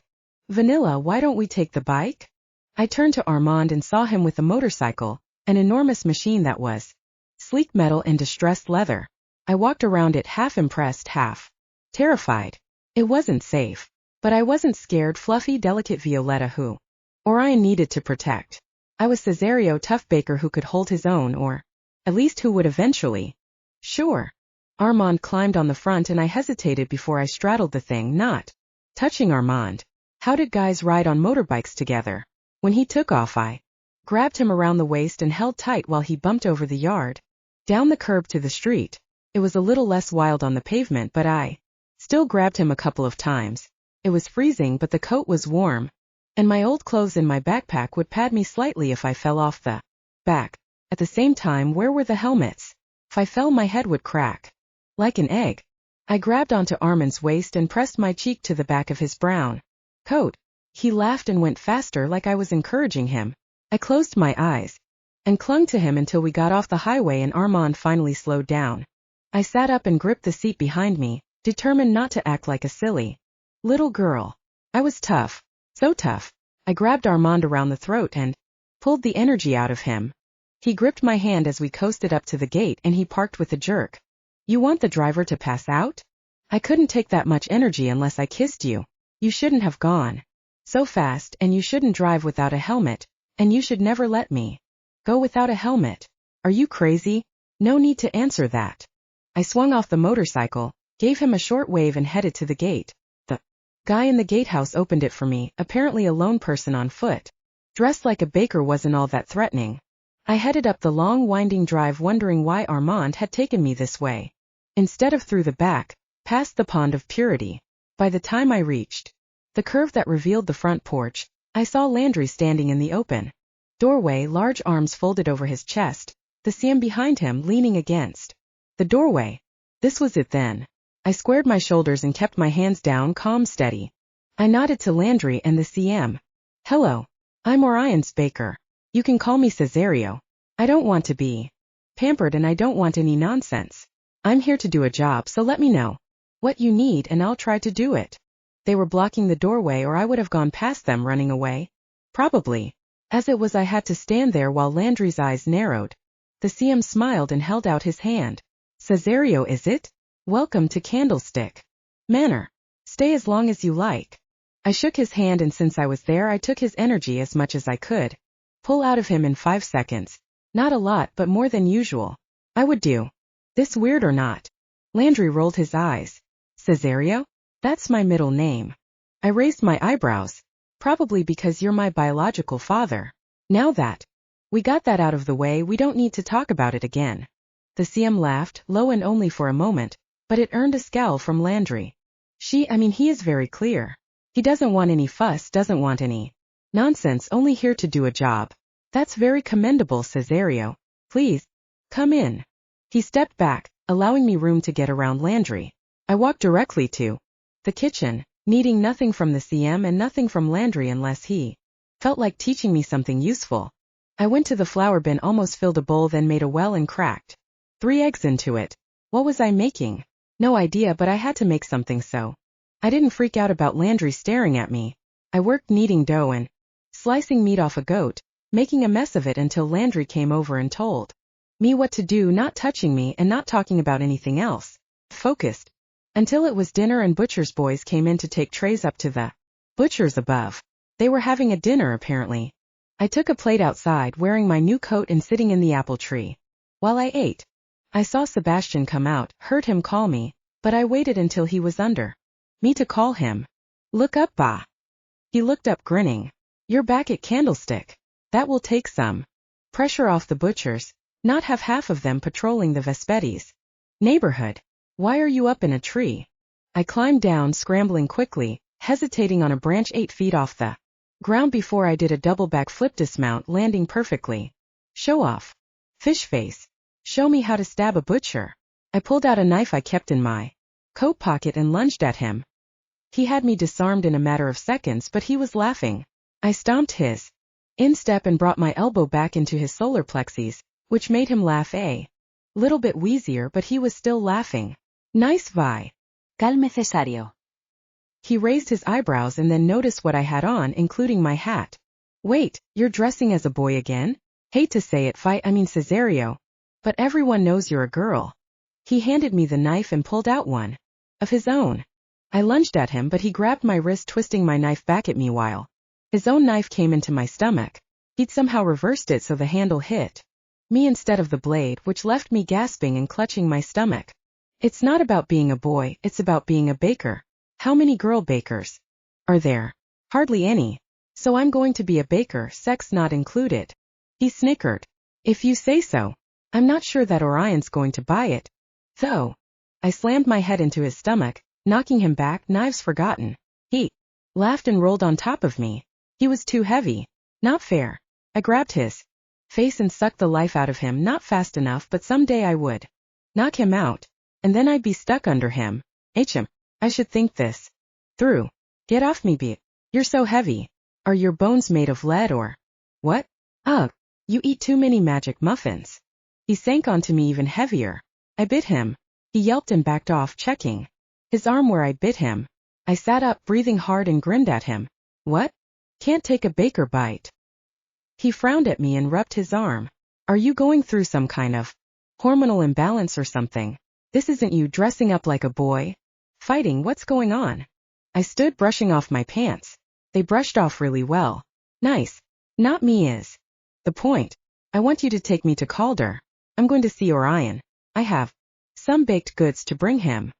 Vanilla, why don't we take the bike? I turned to Armand and saw him with a motorcycle, an enormous machine that was sleek metal and distressed leather. I walked around it, half impressed, half terrified. It wasn't safe. But I wasn't scared. Fluffy, delicate Violetta who Orion needed to protect. I was Cesario, tough Baker who could hold his own, or at least who would eventually. Sure. Armand climbed on the front and I hesitated before I straddled the thing, not touching Armand. How did guys ride on motorbikes together? When he took off, I grabbed him around the waist and held tight while he bumped over the yard, down the curb to the street. It was a little less wild on the pavement, but I still grabbed him a couple of times. It was freezing, but the coat was warm, and my old clothes in my backpack would pad me slightly if I fell off the back. At the same time, where were the helmets? If I fell, my head would crack like an egg. I grabbed onto Armand's waist and pressed my cheek to the back of his brown coat. He laughed and went faster, like I was encouraging him. I closed my eyes and clung to him until we got off the highway and Armand finally slowed down. I sat up and gripped the seat behind me, determined not to act like a silly little girl. I was tough. So tough. I grabbed Armand around the throat and pulled the energy out of him. He gripped my hand as we coasted up to the gate and he parked with a jerk. You want the driver to pass out? I couldn't take that much energy unless I kissed you. You shouldn't have gone so fast, and you shouldn't drive without a helmet, and you should never let me go without a helmet. Are you crazy? No need to answer that. I swung off the motorcycle, gave him a short wave and headed to the gate. The guy in the gatehouse opened it for me, apparently a lone person on foot. Dressed like a baker wasn't all that threatening. I headed up the long winding drive wondering why Armand had taken me this way, instead of through the back, past the pond of purity. By the time I reached the curve that revealed the front porch, I saw Landry standing in the open doorway, large arms folded over his chest, the CM behind him leaning against the doorway. This was it then. I squared my shoulders and kept my hands down, calm, steady. I nodded to Landry and the CM. Hello. I'm Orion's Baker. You can call me Cesario. I don't want to be pampered and I don't want any nonsense. I'm here to do a job, so let me know what you need and I'll try to do it. They were blocking the doorway or I would have gone past them running away. Probably. As it was, I had to stand there while Landry's eyes narrowed. The CM smiled and held out his hand. Cesario, is it? Welcome to Candlestick Manor. Stay as long as you like. I shook his hand and since I was there I took his energy as much as I could pull out of him in 5 seconds. Not a lot, but more than usual. I would do this, weird or not. Landry rolled his eyes. Cesario? That's my middle name. I raised my eyebrows. Probably because you're my biological father. Now that We got that out of the way, we don't need to talk about it again. The CM laughed, low and only for a moment, but it earned a scowl from Landry. He is very clear. He doesn't want any fuss, doesn't want any nonsense, only here to do a job. That's very commendable, Cesario. Please, come in. He stepped back, allowing me room to get around Landry. I walked directly to the kitchen, needing nothing from the CM and nothing from Landry unless he felt like teaching me something useful. I went to the flour bin, almost filled a bowl, then made a well and cracked 3 eggs into it. What was I making? No idea, but I had to make something, so I didn't freak out about Landry staring at me. I worked kneading dough and slicing meat off a goat, making a mess of it until Landry came over and told me what to do, not touching me and not talking about anything else. Focused. Until it was dinner and butcher's boys came in to take trays up to the butcher's above. They were having a dinner apparently. I took a plate outside, wearing my new coat and sitting in the apple tree. While I ate, I saw Sebastian come out, heard him call me, but I waited until he was under me to call him. Look up, Ba. He looked up, grinning. You're back at Candlestick. That will take some pressure off the butchers, not have half of them patrolling the Vespetti's neighborhood. Why are you up in a tree? I climbed down, scrambling quickly, hesitating on a branch 8 feet off the ground before I did a double backflip dismount, landing perfectly. Show off. Fish face. Show me how to stab a butcher. I pulled out a knife I kept in my coat pocket and lunged at him. He had me disarmed in a matter of seconds, but he was laughing. I stomped his instep and brought my elbow back into his solar plexus, which made him laugh a little bit wheezier, but he was still laughing. Nice Vi. Calme, Cesario. He raised his eyebrows and then noticed what I had on, including my hat. Wait, you're dressing as a boy again? Hate to say it, Cesario. But everyone knows you're a girl. He handed me the knife and pulled out one of his own. I lunged at him, but he grabbed my wrist, twisting my knife back at me while his own knife came into my stomach. He'd somehow reversed it so the handle hit me instead of the blade, which left me gasping and clutching my stomach. It's not about being a boy, it's about being a baker. How many girl bakers are there? Hardly any. So I'm going to be a baker, sex not included. He snickered. If you say so. I'm not sure that Orion's going to buy it, though. I slammed my head into his stomach, knocking him back, knives forgotten. He laughed and rolled on top of me. He was too heavy. Not fair. I grabbed his face and sucked the life out of him, not fast enough, but someday I would knock him out, and then I'd be stuck under him. HM. I should think this through. Get off me, B. You're so heavy. Are your bones made of lead or what? Ugh. You eat too many magic muffins. He sank onto me even heavier. I bit him. He yelped and backed off, checking his arm where I bit him. I sat up, breathing hard, and grinned at him. What? Can't take a baker bite. He frowned at me and rubbed his arm. Are you going through some kind of hormonal imbalance or something? This isn't you dressing up like a boy. Fighting, what's going on? I stood, brushing off my pants. They brushed off really well. Nice. Not me is the point. I want you to take me to Calder. I'm going to see Orion. I have some baked goods to bring him.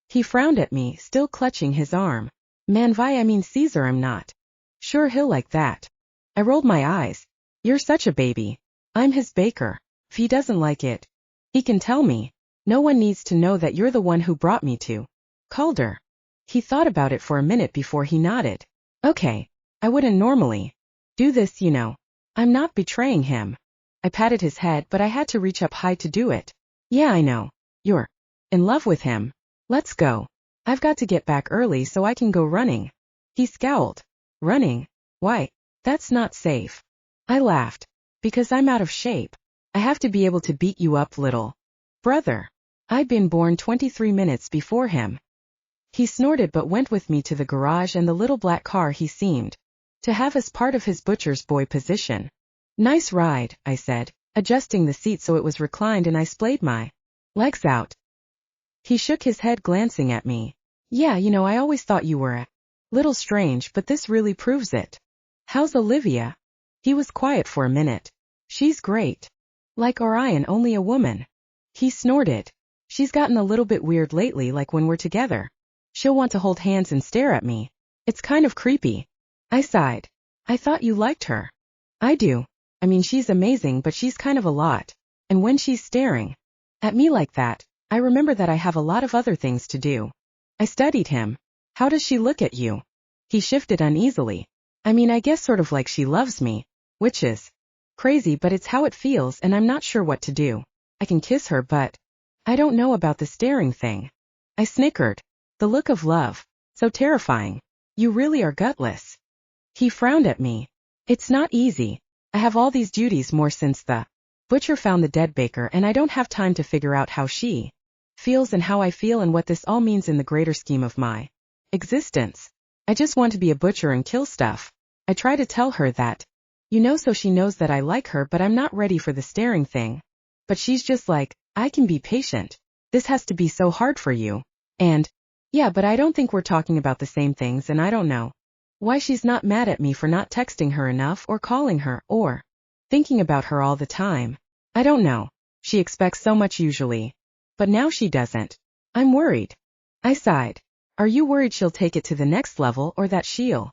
He frowned at me, still clutching his arm. Man, Caesar, I'm not sure he'll like that. I rolled my eyes. You're such a baby. I'm his baker. If he doesn't like it, he can tell me. No one needs to know that you're the one who brought me to Calder. He thought about it for a minute before he nodded. Okay, I wouldn't normally do this, you know. I'm not betraying him. I patted his head, but I had to reach up high to do it. Yeah, I know. You're in love with him. Let's go. I've got to get back early so I can go running. He scowled. Running? Why? That's not safe. I laughed. Because I'm out of shape. I have to be able to beat you up, little brother. I'd been born 23 minutes before him. He snorted but went with me to the garage and the little black car he seemed to have as part of his butcher's boy position. Nice ride, I said, adjusting the seat so it was reclined, and I splayed my legs out. He shook his head, glancing at me. Yeah, you know, I always thought you were a little strange, but this really proves it. How's Olivia? He was quiet for a minute. She's great. Like Orion, only a woman. He snorted. She's gotten a little bit weird lately, like when we're together. She'll want to hold hands and stare at me. It's kind of creepy. I sighed. I thought you liked her. I do. I mean, she's amazing, but she's kind of a lot. And when she's staring at me like that, I remember that I have a lot of other things to do. I studied him. How does she look at you? He shifted uneasily. I mean, I guess sort of like she loves me, which is crazy, but it's how it feels, and I'm not sure what to do. I can kiss her, but I don't know about the staring thing. I snickered. The look of love. So terrifying. You really are gutless. He frowned at me. It's not easy. I have all these duties more since the butcher found the dead baker, and I don't have time to figure out how she feels and how I feel and what this all means in the greater scheme of my existence. I just want to be a butcher and kill stuff. I try to tell her that, so she knows that I like her, but I'm not ready for the staring thing. But she's just like, I can be patient. This has to be so hard for you. And, yeah, but I don't think we're talking about the same things, and I don't know why she's not mad at me for not texting her enough or calling her or thinking about her all the time. I don't know. She expects so much usually. But now she doesn't. I'm worried. I sighed. Are you worried she'll take it to the next level or that she'll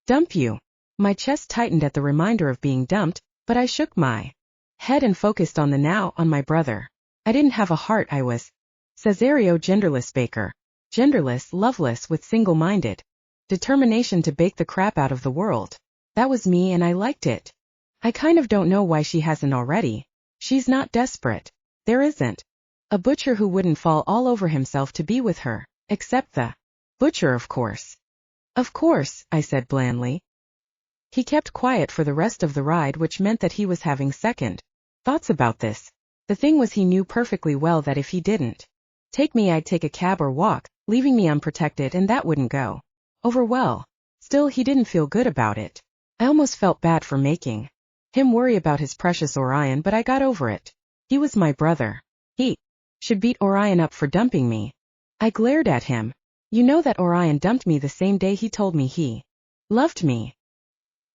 dump you? My chest tightened at the reminder of being dumped, but I shook my head and focused on the now, on my brother. I didn't have a heart, I was Cesario genderless baker. Genderless, loveless, with single-minded determination to bake the crap out of the world. That was me, and I liked it. I kind of don't know why she hasn't already. She's not desperate. There isn't a butcher who wouldn't fall all over himself to be with her, except the butcher, of course. Of course, I said blandly. He kept quiet for the rest of the ride, which meant that he was having second thoughts about this. The thing was, he knew perfectly well that if he didn't take me, I'd take a cab or walk, leaving me unprotected, and that wouldn't go over well. Still, he didn't feel good about it. I almost felt bad for making him worry about his precious Orion, but I got over it. He was my brother. He should beat Orion up for dumping me. I glared at him. You know that Orion dumped me the same day he told me he loved me.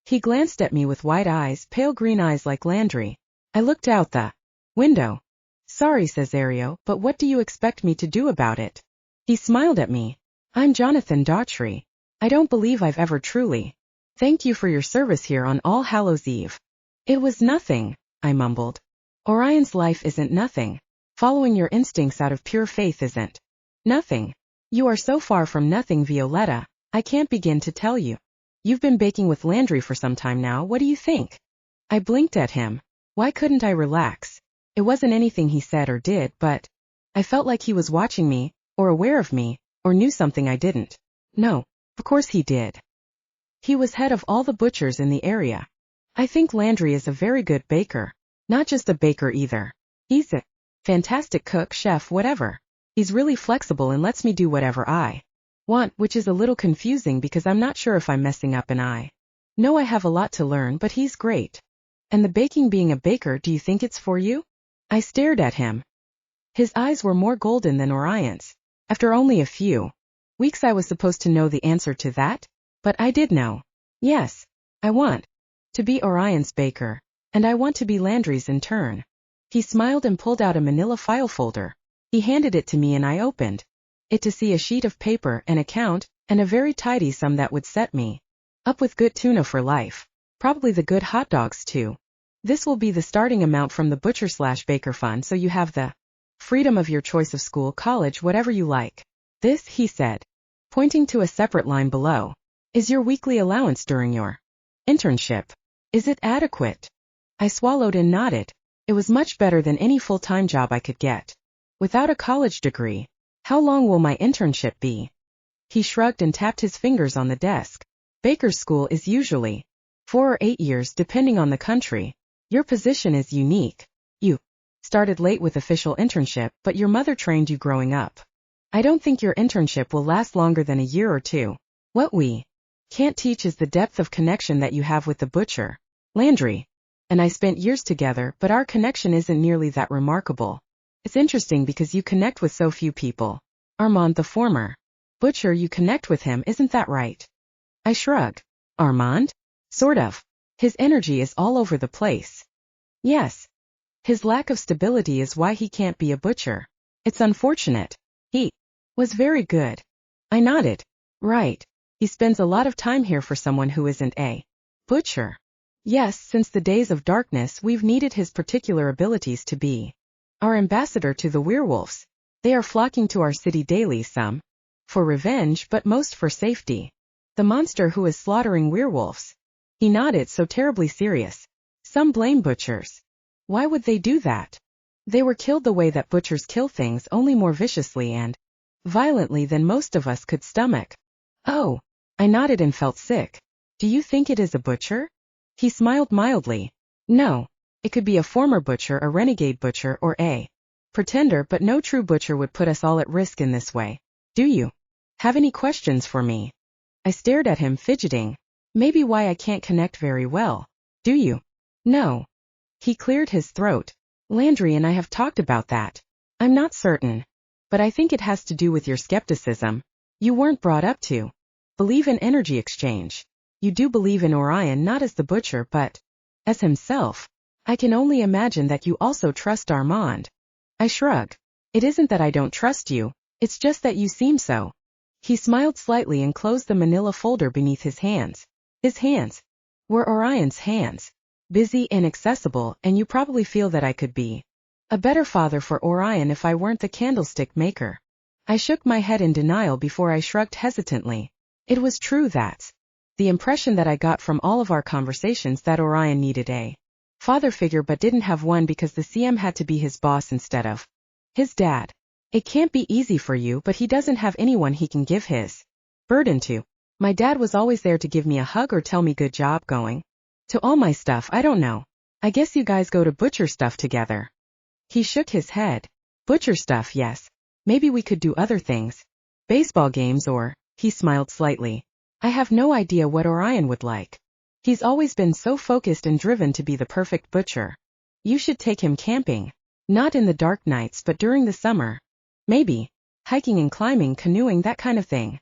He glanced at me with wide eyes, pale green eyes like Landry. I looked out the window. Sorry, Cesario, but what do you expect me to do about it? He smiled at me. I'm Jonathan Daughtry. I don't believe I've ever truly thanked you for your service here on All Hallows Eve. It was nothing, I mumbled. Orion's life isn't nothing. Following your instincts out of pure faith isn't nothing. You are so far from nothing, Violetta. I can't begin to tell you. You've been baking with Landry for some time now. What do you think? I blinked at him. Why couldn't I relax? It wasn't anything he said or did, but I felt like he was watching me, or aware of me, or knew something I didn't. No, of course he did. He was head of all the butchers in the area. I think Landry is a very good baker. Not just a baker either. He's a fantastic cook, chef, whatever. He's really flexible and lets me do whatever I want, which is a little confusing because I'm not sure if I'm messing up, and I know I have a lot to learn, but he's great. And the baking, being a baker, do you think it's for you? I stared at him. His eyes were more golden than Orion's. After only a few weeks I was supposed to know the answer to that, but I did know. Yes, I want to be Orion's baker, and I want to be Landry's in turn. He smiled and pulled out a manila file folder. He handed it to me and I opened it to see a sheet of paper, an account, and a very tidy sum that would set me up with good tuna for life. Probably the good hot dogs too. This will be the starting amount from the butcher/baker fund, so you have the freedom of your choice of school, college, whatever you like. This, he said, pointing to a separate line below, is your weekly allowance during your internship. Is it adequate? I swallowed and nodded. It was much better than any full-time job I could get. Without a college degree, how long will my internship be? He shrugged and tapped his fingers on the desk. Baker's school is usually 4 or 8 years depending on the country. Your position is unique. You started late with official internship, but your mother trained you growing up. I don't think your internship will last longer than a year or two. What we can't teach is the depth of connection that you have with the butcher, Landry. And I spent years together, but our connection isn't nearly that remarkable. It's interesting because you connect with so few people. Armand, the former butcher, you connect with him, isn't that right? I shrugged. Armand? Sort of. His energy is all over the place. Yes. His lack of stability is why he can't be a butcher. It's unfortunate. He was very good. I nodded. Right. He spends a lot of time here for someone who isn't a butcher. Yes, since the days of darkness we've needed his particular abilities to be our ambassador to the werewolves. They are flocking to our city daily, some for revenge but most for safety. The monster who is slaughtering werewolves. He nodded, so terribly serious. Some blame butchers. Why would they do that? They were killed the way that butchers kill things, only more viciously and violently than most of us could stomach. Oh. I nodded and felt sick. Do you think it is a butcher? He smiled mildly. No. It could be a former butcher, a renegade butcher, or a pretender, but no true butcher would put us all at risk in this way. Do you have any questions for me? I stared at him, fidgeting. Maybe why I can't connect very well. Do you? No. He cleared his throat. Landry and I have talked about that. I'm not certain. But I think it has to do with your skepticism. You weren't brought up to believe in energy exchange. You do believe in Orion not as the butcher but as himself. I can only imagine that you also trust Armand. I shrug. It isn't that I don't trust you, it's just that you seem so. He smiled slightly and closed the manila folder beneath his hands. His hands were Orion's hands, busy and accessible, and you probably feel that I could be a better father for Orion if I weren't the candlestick maker. I shook my head in denial before I shrugged hesitantly. It was true that the impression that I got from all of our conversations that Orion needed a father figure but didn't have one because the CM had to be his boss instead of his dad. It can't be easy for you, but he doesn't have anyone he can give his burden to. My dad was always there to give me a hug or tell me good job going to all my stuff. I don't know. I guess you guys go to butcher stuff together. He shook his head. Butcher stuff, yes. Maybe we could do other things. Baseball games or, he smiled slightly. I have no idea what Orion would like. He's always been so focused and driven to be the perfect butcher. You should take him camping. Not in the dark nights but during the summer. Maybe. Hiking and climbing, canoeing, that kind of thing.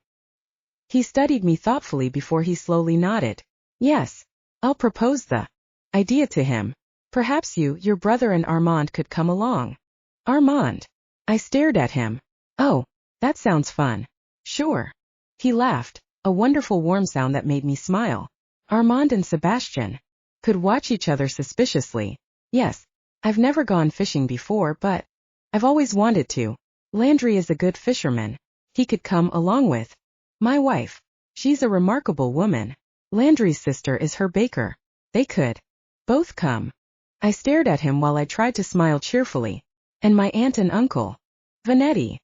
He studied me thoughtfully before he slowly nodded. Yes. I'll propose the idea to him. Perhaps you, your brother and Armand could come along. Armand. I stared at him. Oh, that sounds fun. Sure. He laughed, a wonderful warm sound that made me smile. Armand and Sebastian could watch each other suspiciously. Yes, I've never gone fishing before, but I've always wanted to. Landry is a good fisherman. He could come along with my wife. She's a remarkable woman. Landry's sister is her baker. They could both come. I stared at him while I tried to smile cheerfully. And my aunt and uncle. Vanetti.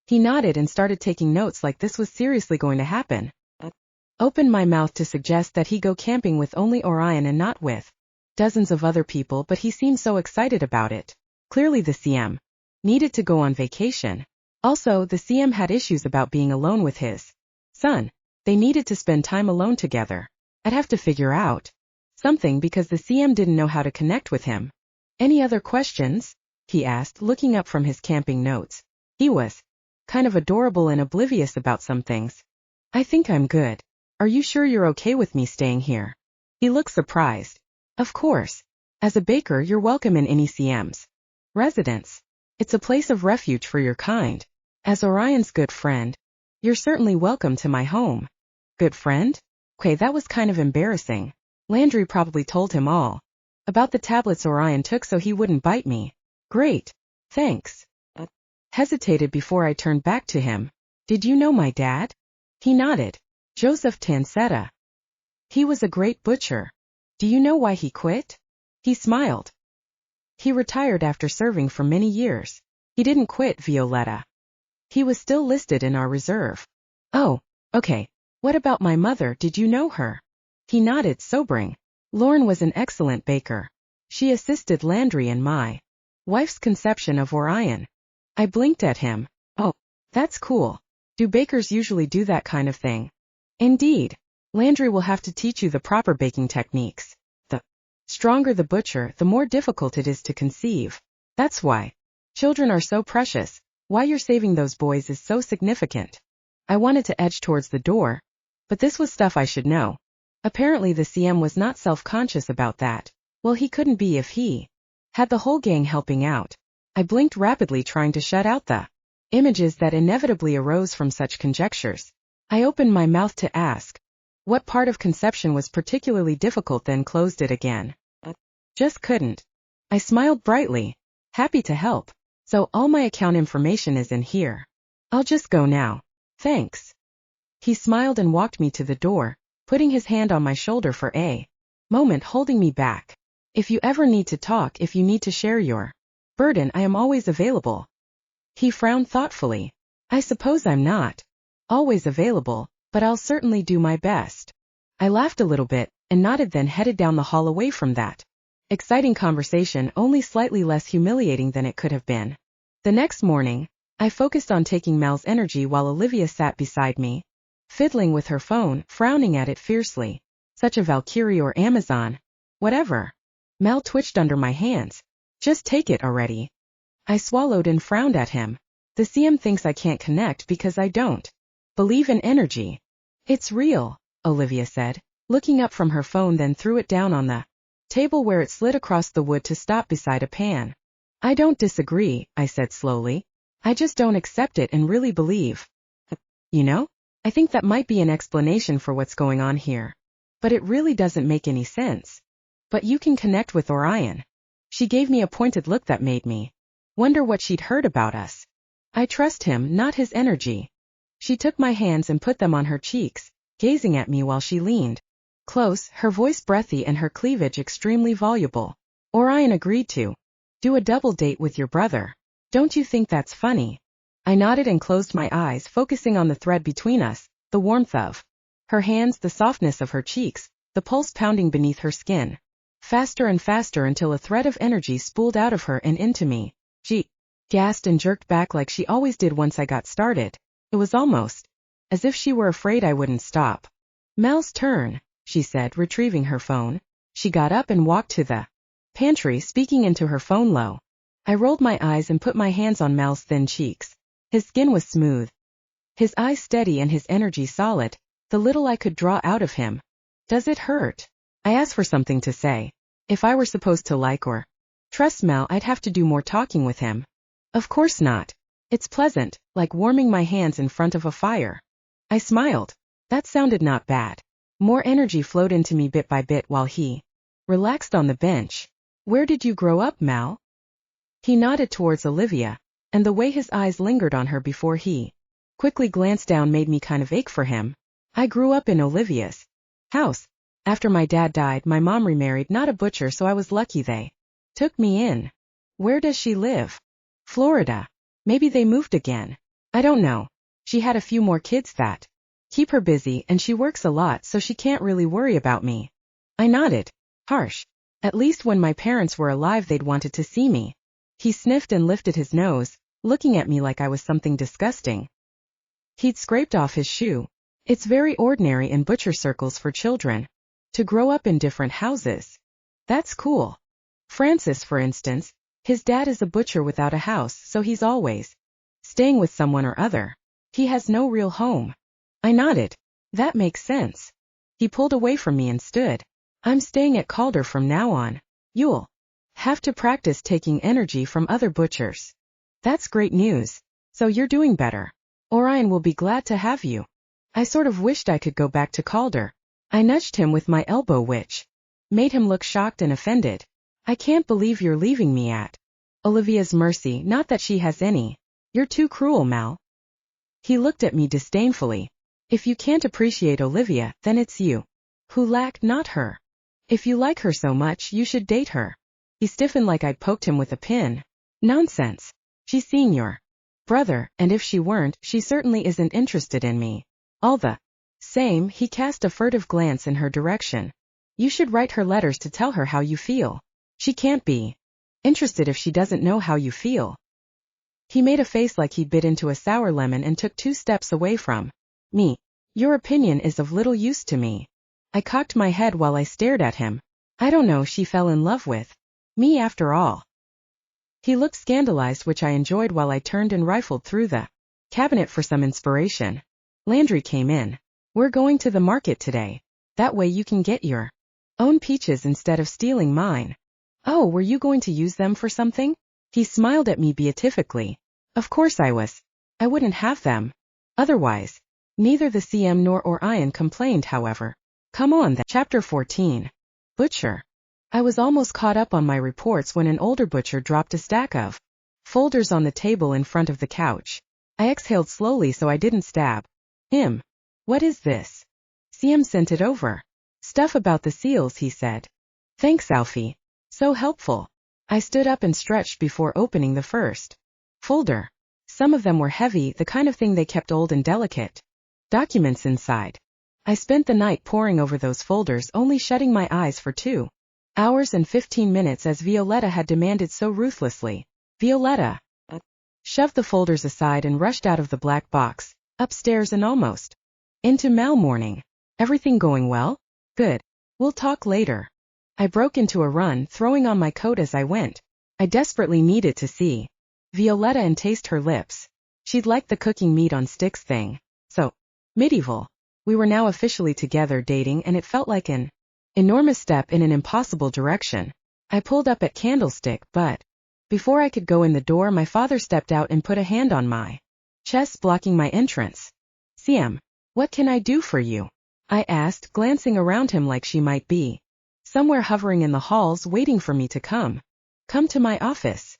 He nodded and started taking notes like this was seriously going to happen. Opened my mouth to suggest that he go camping with only Orion and not with dozens of other people, but he seemed so excited about it. Clearly the CM needed to go on vacation. Also, the CM had issues about being alone with his son. They needed to spend time alone together. I'd have to figure out something because the CM didn't know how to connect with him. Any other questions? He asked, looking up from his camping notes. He was kind of adorable and oblivious about some things. I think I'm good. Are you sure you're okay with me staying here? He looked surprised. Of course. As a baker, you're welcome in any CM's residence. It's a place of refuge for your kind. As Orion's good friend, you're certainly welcome to my home. Good friend? Okay, that was kind of embarrassing. Landry probably told him all about the tablets Orion took so he wouldn't bite me. Great. Thanks. Hesitated before I turned back to him. Did you know my dad? He nodded. Joseph Tancetta. He was a great butcher. Do you know why he quit? He smiled. He retired after serving for many years. He didn't quit, Violetta. He was still listed in our reserve. Oh, okay. What about my mother? Did you know her? He nodded, sobering. Lauren was an excellent baker. She assisted Landry in my wife's conception of Orion. I blinked at him. Oh, that's cool. Do bakers usually do that kind of thing? Indeed. Landry will have to teach you the proper baking techniques. The stronger the butcher, the more difficult it is to conceive. That's why children are so precious. Why you're saving those boys is so significant. I wanted to edge towards the door, but this was stuff I should know. Apparently the CM was not self-conscious about that. Well, he couldn't be if he had the whole gang helping out. I blinked rapidly, trying to shut out the images that inevitably arose from such conjectures. I opened my mouth to ask, What part of conception was particularly difficult, then closed it again. Just couldn't. I smiled brightly, happy to help. So all my account information is in here. I'll just go now. Thanks. He smiled and walked me to the door, putting his hand on my shoulder for a moment, holding me back. If you ever need to talk, if you need to share your burden, I am always available. He frowned thoughtfully. I suppose I'm not always available, but I'll certainly do my best. I laughed a little bit and nodded, then headed down the hall away from that exciting conversation, only slightly less humiliating than it could have been. The next morning, I focused on taking Mal's energy while Olivia sat beside me, fiddling with her phone, frowning at it fiercely. Such a Valkyrie or Amazon. Whatever. Mal twitched under my hands. Just take it already. I swallowed and frowned at him. The CM thinks I can't connect because I don't believe in energy. It's real, Olivia said, looking up from her phone, then threw it down on the table where it slid across the wood to stop beside a pan. I don't disagree, I said slowly. I just don't accept it and really believe. You know, I think that might be an explanation for what's going on here. But it really doesn't make any sense. But you can connect with Orion. She gave me a pointed look that made me wonder what she'd heard about us. I trust him, not his energy. She took my hands and put them on her cheeks, gazing at me while she leaned close, her voice breathy and her cleavage extremely voluble. Orion agreed to do a double date with your brother. Don't you think that's funny? I nodded and closed my eyes, focusing on the thread between us, the warmth of her hands, the softness of her cheeks, the pulse pounding beneath her skin. Faster and faster until a thread of energy spooled out of her and into me. She gasped and jerked back like she always did once I got started. It was almost as if she were afraid I wouldn't stop. Mal's turn, she said, retrieving her phone. She got up and walked to the pantry, speaking into her phone low. I rolled my eyes and put my hands on Mal's thin cheeks. His skin was smooth, his eyes steady and his energy solid, the little I could draw out of him. Does it hurt? I asked for something to say. If I were supposed to like or trust Mal, I'd have to do more talking with him. Of course not. It's pleasant, like warming my hands in front of a fire. I smiled. That sounded not bad. More energy flowed into me bit by bit while he relaxed on the bench. Where did you grow up, Mal? He nodded towards Olivia, and the way his eyes lingered on her before he quickly glanced down made me kind of ache for him. I grew up in Olivia's house. After my dad died, my mom remarried, not a butcher, so I was lucky they took me in. Where does she live? Florida. Maybe they moved again. I don't know. She had a few more kids that keep her busy, and she works a lot, so she can't really worry about me. I nodded. Harsh. At least when my parents were alive they'd wanted to see me. He sniffed and lifted his nose, looking at me like I was something disgusting. He'd scraped off his shoe. It's very ordinary in butcher circles for children to grow up in different houses. That's cool. Francis, for instance, his dad is a butcher without a house, so he's always staying with someone or other. He has no real home. I nodded. That makes sense. He pulled away from me and stood. I'm staying at Calder from now on. You'll have to practice taking energy from other butchers. That's great news. So you're doing better. Orion will be glad to have you. I sort of wished I could go back to Calder. I nudged him with my elbow, which made him look shocked and offended. I can't believe you're leaving me at Olivia's mercy, not that she has any. You're too cruel, Mal. He looked at me disdainfully. If you can't appreciate Olivia, then it's you who lack, not her. If you like her so much, you should date her. He stiffened like I'd poked him with a pin. Nonsense. She's seeing your brother, and if she weren't, she certainly isn't interested in me. All the same, he cast a furtive glance in her direction. You should write her letters to tell her how you feel. She can't be interested if she doesn't know how you feel. He made a face like he'd bit into a sour lemon and took 2 steps away from me. Your opinion is of little use to me. I cocked my head while I stared at him. I don't know, she fell in love with me after all. He looked scandalized, which I enjoyed while I turned and rifled through the cabinet for some inspiration. Landry came in. We're going to the market today. That way you can get your own peaches instead of stealing mine. Oh, were you going to use them for something? He smiled at me beatifically. Of course I was. I wouldn't have them otherwise. Neither the CM nor Orion complained, however. Come on then. Chapter 14. Butcher. I was almost caught up on my reports when an older butcher dropped a stack of folders on the table in front of the couch. I exhaled slowly so I didn't stab him. What is this? CM sent it over. Stuff about the seals, he said. Thanks, Alfie. So helpful. I stood up and stretched before opening the first folder. Some of them were heavy, the kind of thing they kept old and delicate documents inside. I spent the night poring over those folders, only shutting my eyes for 2 hours and 15 minutes as Violetta had demanded so ruthlessly. Violetta shoved the folders aside and rushed out of the black box, upstairs and almost into malmorning. Everything going well? Good. We'll talk later. I broke into a run, throwing on my coat as I went. I desperately needed to see Violetta and taste her lips. She'd liked the cooking meat on sticks thing. So medieval. We were now officially together dating, and it felt like an enormous step in an impossible direction. I pulled up at Candlestick, but before I could go in the door, my father stepped out and put a hand on my chest, blocking my entrance. CM, what can I do for you? I asked, glancing around him like she might be somewhere hovering in the halls waiting for me to come to my office.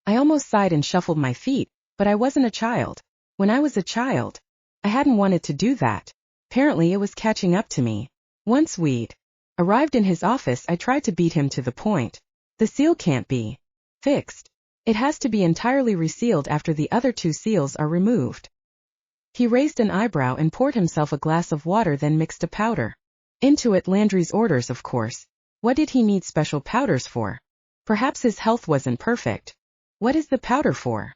I almost sighed and shuffled my feet, but I wasn't a child. When I was a child, I hadn't wanted to do that. Apparently it was catching up to me. Once we'd arrived in his office, I tried to beat him to the point. The seal can't be fixed. It has to be entirely resealed after the other 2 seals are removed. He raised an eyebrow and poured himself a glass of water, then mixed a powder into it. Landry's orders, of course. What did he need special powders for? Perhaps his health wasn't perfect. What is the powder for?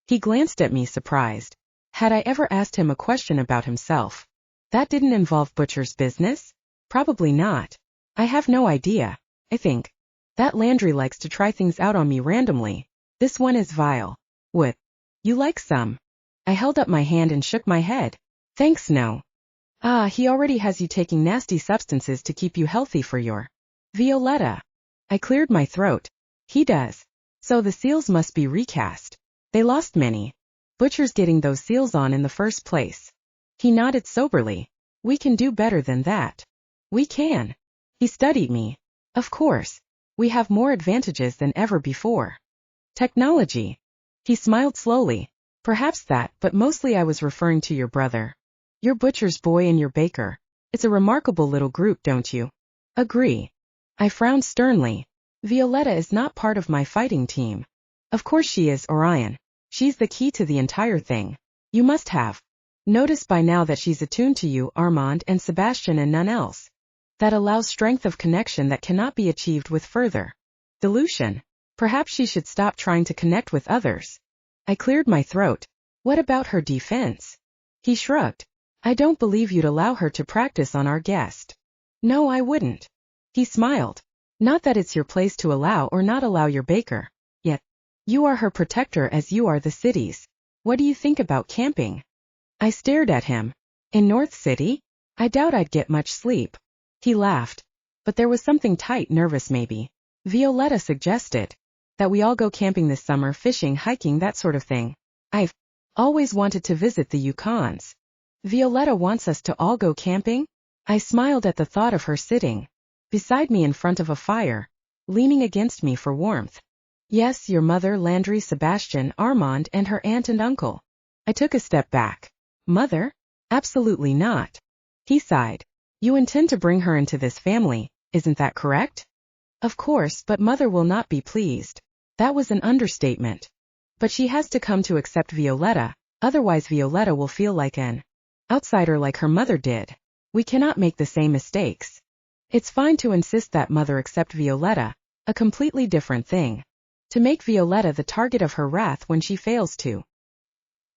He glanced at me, surprised. Had I ever asked him a question about himself that didn't involve Butcher's business? Probably not. I have no idea. I think that Landry likes to try things out on me randomly. This one is vile. Would you like some? I held up my hand and shook my head. Thanks, no. Ah, he already has you taking nasty substances to keep you healthy for your Violetta. I cleared my throat. He does. So the seals must be recast. They lost many butchers getting those seals on in the first place. He nodded soberly. We can do better than that. We can. He studied me. Of course. We have more advantages than ever before. Technology. He smiled slowly. Perhaps that, but mostly I was referring to your brother. Your butcher's boy and your baker. It's a remarkable little group, don't you agree? I frowned sternly. Violetta is not part of my fighting team. Of course she is, Orion. She's the key to the entire thing. You must have noticed by now that she's attuned to you, Armand, and Sebastian, and none else. That allows strength of connection that cannot be achieved with further dilution. Perhaps she should stop trying to connect with others. I cleared my throat. What about her defense? He shrugged. I don't believe you'd allow her to practice on our guest. No, I wouldn't. He smiled. Not that it's your place to allow or not allow your baker. Yet, you are her protector as you are the city's. What do you think about camping? I stared at him. In North City? I doubt I'd get much sleep. He laughed. But there was something tight, nervous maybe. Violetta suggested that we all go camping this summer, fishing, hiking, that sort of thing. I've always wanted to visit the Yukons. Violetta wants us to all go camping? I smiled at the thought of her sitting beside me in front of a fire, leaning against me for warmth. Yes, your mother, Landry, Sebastian, Armand, and her aunt and uncle. I took a step back. Mother? Absolutely not. He sighed. You intend to bring her into this family, isn't that correct? Of course, but Mother will not be pleased. That was an understatement. But she has to come to accept Violetta, otherwise Violetta will feel like an outsider like her mother did. We cannot make the same mistakes. It's fine to insist that Mother accept Violetta, a completely different thing. To make Violetta the target of her wrath when she fails to.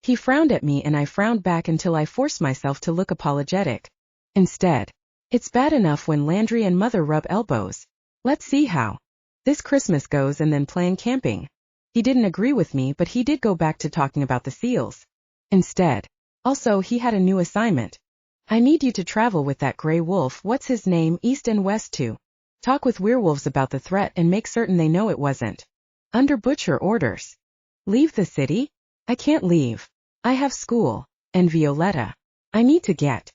He frowned at me and I frowned back until I forced myself to look apologetic. Instead, it's bad enough when Landry and Mother rub elbows. Let's see how this Christmas goes and then plan camping. He didn't agree with me, but he did go back to talking about the seals instead. Also, he had a new assignment. I need you to travel with that gray wolf, what's his name, east and west to talk with werewolves about the threat and make certain they know it wasn't under Butcher orders. Leave the city? I can't leave. I have school. And Violetta. I need to get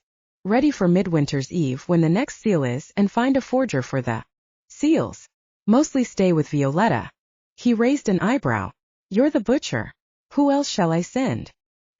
ready for Midwinter's Eve when the next seal is, and find a forger for the seals. Mostly stay with Violetta. He raised an eyebrow. You're the butcher. Who else shall I send?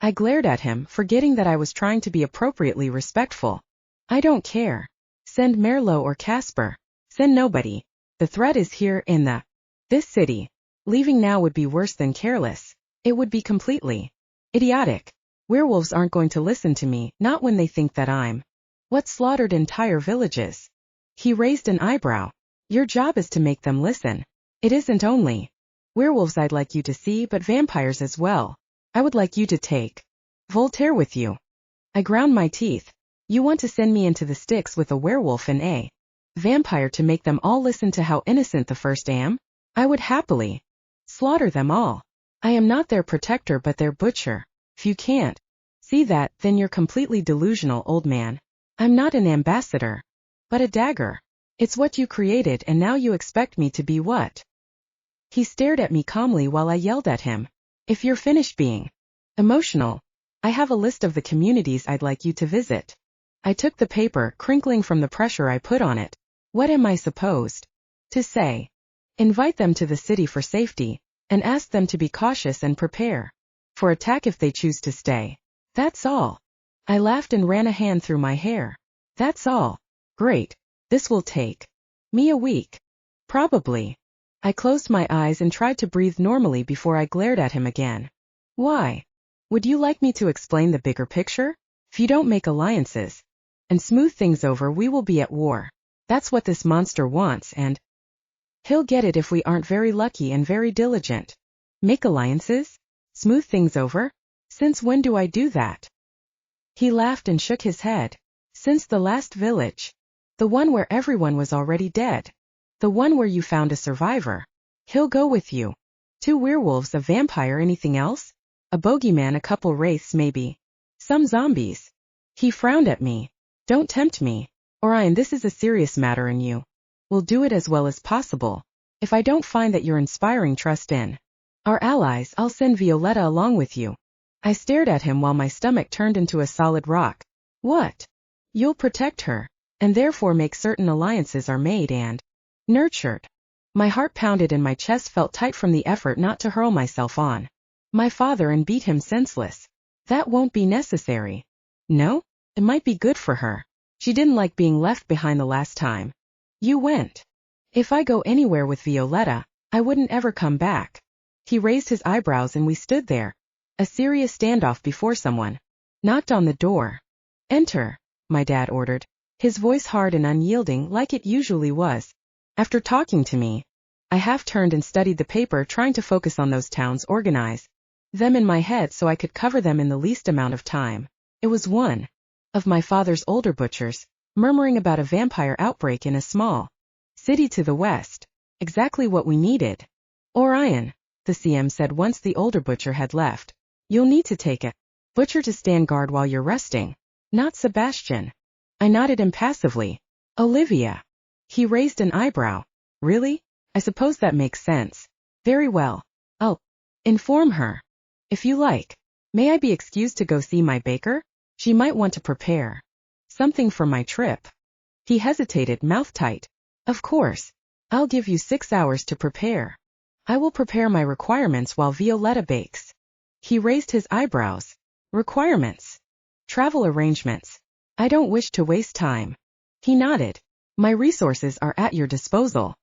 I glared at him, forgetting that I was trying to be appropriately respectful. I don't care. Send Merlot or Casper. Send nobody. The threat is here in this city. Leaving now would be worse than careless. It would be completely idiotic. Werewolves aren't going to listen to me, not when they think that I'm what slaughtered entire villages. He raised an eyebrow. Your job is to make them listen. It isn't only werewolves I'd like you to see, but vampires as well. I would like you to take Voltaire with you. I ground my teeth. You want to send me into the sticks with a werewolf and a vampire to make them all listen to how innocent the first am? I would happily slaughter them all. I am not their protector but their butcher. If you can't see that, then you're completely delusional, old man. I'm not an ambassador, but a dagger. It's what you created, and now you expect me to be what? He stared at me calmly while I yelled at him. If you're finished being emotional, I have a list of the communities I'd like you to visit. I took the paper, crinkling from the pressure I put on it. What am I supposed to say? Invite them to the city for safety, and ask them to be cautious and prepare for attack if they choose to stay. That's all. I laughed and ran a hand through my hair. That's all. Great. This will take me a week. Probably. I closed my eyes and tried to breathe normally before I glared at him again. Why? Would you like me to explain the bigger picture? If you don't make alliances and smooth things over, we will be at war. That's what this monster wants, and he'll get it if we aren't very lucky and very diligent. Make alliances? Smooth things over? Since when do I do that? He laughed and shook his head. Since the last village. The one where everyone was already dead. The one where you found a survivor. He'll go with you. 2 werewolves, a vampire, anything else? A bogeyman, a couple wraiths maybe. Some zombies. He frowned at me. Don't tempt me. Orion, this is a serious matter and you will do it as well as possible. If I don't find that you're inspiring trust in our allies, I'll send Violetta along with you. I stared at him while my stomach turned into a solid rock. What? You'll protect her, and therefore make certain alliances are made and nurtured. My heart pounded and my chest felt tight from the effort not to hurl myself on my father and beat him senseless. That won't be necessary. No? It might be good for her. She didn't like being left behind the last time you went. If I go anywhere with Violetta, I wouldn't ever come back. He raised his eyebrows and we stood there. A serious standoff before someone knocked on the door. Enter, my dad ordered, his voice hard and unyielding like it usually was. After talking to me, I half turned and studied the paper, trying to focus on those towns, organize them in my head so I could cover them in the least amount of time. It was one of my father's older butchers, murmuring about a vampire outbreak in a small city to the west. Exactly what we needed. Orion, the CM said once the older butcher had left. You'll need to take a butcher to stand guard while you're resting. Not Sebastian. I nodded impassively. Olivia. He raised an eyebrow. Really? I suppose that makes sense. Very well. I'll inform her. If you like. May I be excused to go see my baker? She might want to prepare something for my trip. He hesitated, mouth tight. Of course. I'll give you 6 hours to prepare. I will prepare my requirements while Violetta bakes. He raised his eyebrows. Requirements. Travel arrangements. I don't wish to waste time. He nodded. My resources are at your disposal.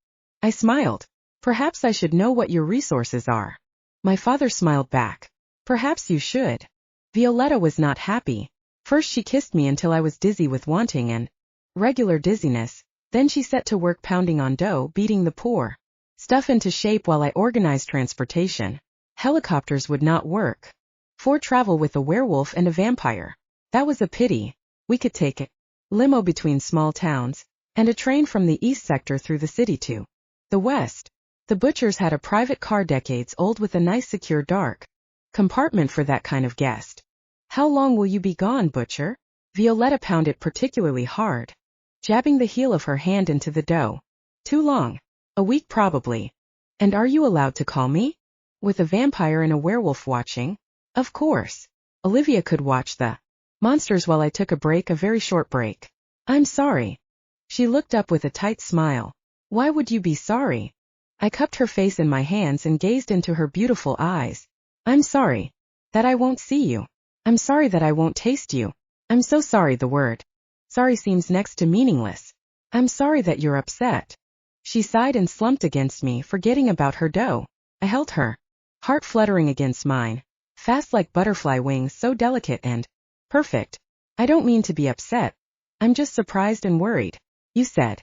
I smiled. Perhaps I should know what your resources are. My father smiled back. Perhaps you should. Violetta was not happy. First she kissed me until I was dizzy with wanting and regular dizziness. Then she set to work pounding on dough, beating the poor stuff into shape while I organized transportation. Helicopters would not work. For travel with a werewolf and a vampire. That was a pity. We could take a limo between small towns, and a train from the east sector through the city to the west. The butchers had a private car decades old with a nice secure dark compartment for that kind of guest. How long will you be gone, butcher? Violetta pounded particularly hard, jabbing the heel of her hand into the dough. Too long. A week probably. And are you allowed to call me? With a vampire and a werewolf watching? Of course. Olivia could watch the Monsters while I took a very short break. I'm sorry. She looked up with a tight smile. Why would you be sorry? I cupped her face in my hands and gazed into her beautiful eyes. I'm sorry that I won't see you. I'm sorry that I won't taste you. I'm so sorry. The word sorry seems next to meaningless. I'm sorry that you're upset. She sighed and slumped against me, forgetting about her dough. I held her heart fluttering against mine, fast like butterfly wings, so delicate and perfect. I don't mean to be upset. I'm just surprised and worried. You said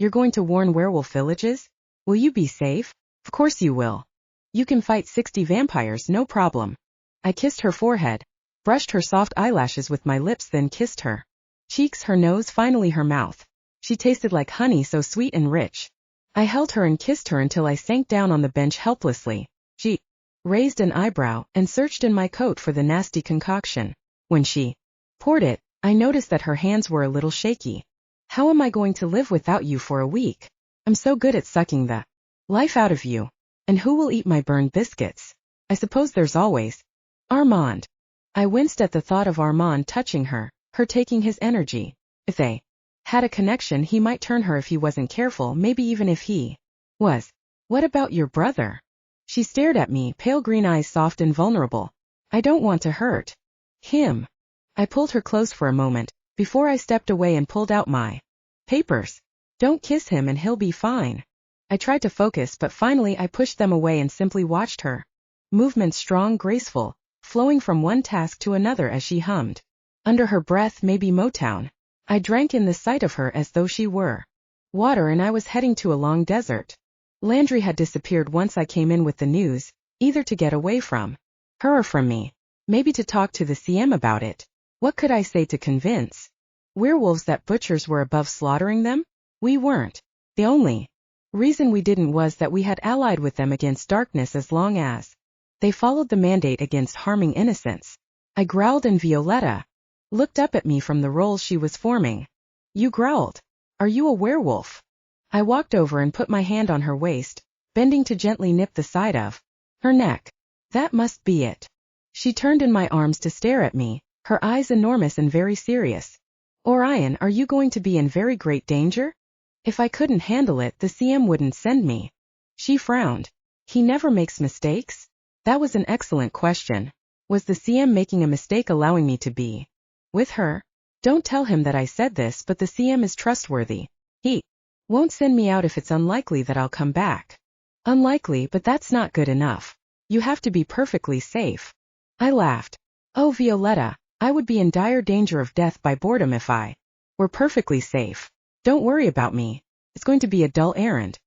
you're going to warn werewolf villages? Will you be safe? Of course you will. You can fight 60 vampires, no problem. I kissed her forehead, brushed her soft eyelashes with my lips, then kissed her cheeks, her nose, finally her mouth. She tasted like honey, so sweet and rich. I held her and kissed her until I sank down on the bench helplessly. She raised an eyebrow and searched in my coat for the nasty concoction. When she poured it, I noticed that her hands were a little shaky. How am I going to live without you for a week? I'm so good at sucking the life out of you. And who will eat my burned biscuits? I suppose there's always Armand. I winced at the thought of Armand touching her taking his energy. If they had a connection, he might turn her if he wasn't careful, maybe even if he was. What about your brother? She stared at me, pale green eyes soft and vulnerable. I don't want to hurt him. I pulled her close for a moment, before I stepped away and pulled out my papers. Don't kiss him and he'll be fine. I tried to focus, but finally I pushed them away and simply watched her movements, strong, graceful, flowing from one task to another as she hummed under her breath, maybe Motown. I drank in the sight of her as though she were water and I was heading to a long desert. Landry had disappeared once I came in with the news, either to get away from her or from me, maybe to talk to the CM about it. What could I say to convince werewolves that butchers were above slaughtering them? We weren't. The only reason we didn't was that we had allied with them against darkness as long as they followed the mandate against harming innocents. I growled and Violetta looked up at me from the roll she was forming. You growled. Are you a werewolf? I walked over and put my hand on her waist, bending to gently nip the side of her neck. That must be it. She turned in my arms to stare at me, her eyes enormous and very serious. Orion, are you going to be in very great danger? If I couldn't handle it, the CM wouldn't send me. She frowned. He never makes mistakes? That was an excellent question. Was the CM making a mistake allowing me to be with her? Don't tell him that I said this, but the CM is trustworthy. He won't send me out if it's unlikely that I'll come back. Unlikely, but that's not good enough. You have to be perfectly safe. I laughed. Oh, Violetta, I would be in dire danger of death by boredom if I were perfectly safe. Don't worry about me. It's going to be a dull errand.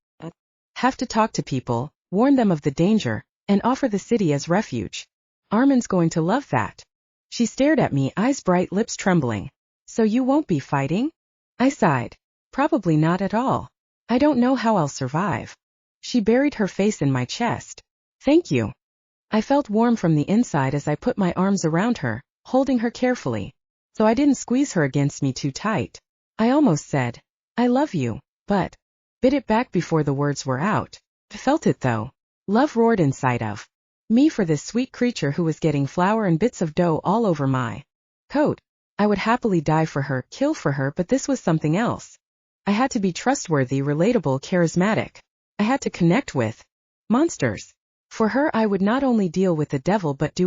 Have to talk to people, warn them of the danger, and offer the city as refuge. Armand's going to love that. She stared at me, eyes bright, lips trembling. So you won't be fighting? I sighed. Probably not at all. I don't know how I'll survive. She buried her face in my chest. Thank you. I felt warm from the inside as I put my arms around her, holding her carefully, so I didn't squeeze her against me too tight. I almost said, I love you, but bit it back before the words were out. I felt it though. Love roared inside of me for this sweet creature who was getting flour and bits of dough all over my coat. I would happily die for her, kill for her, but this was something else. I had to be trustworthy, relatable, charismatic. I had to connect with monsters. For her, I would not only deal with the devil but do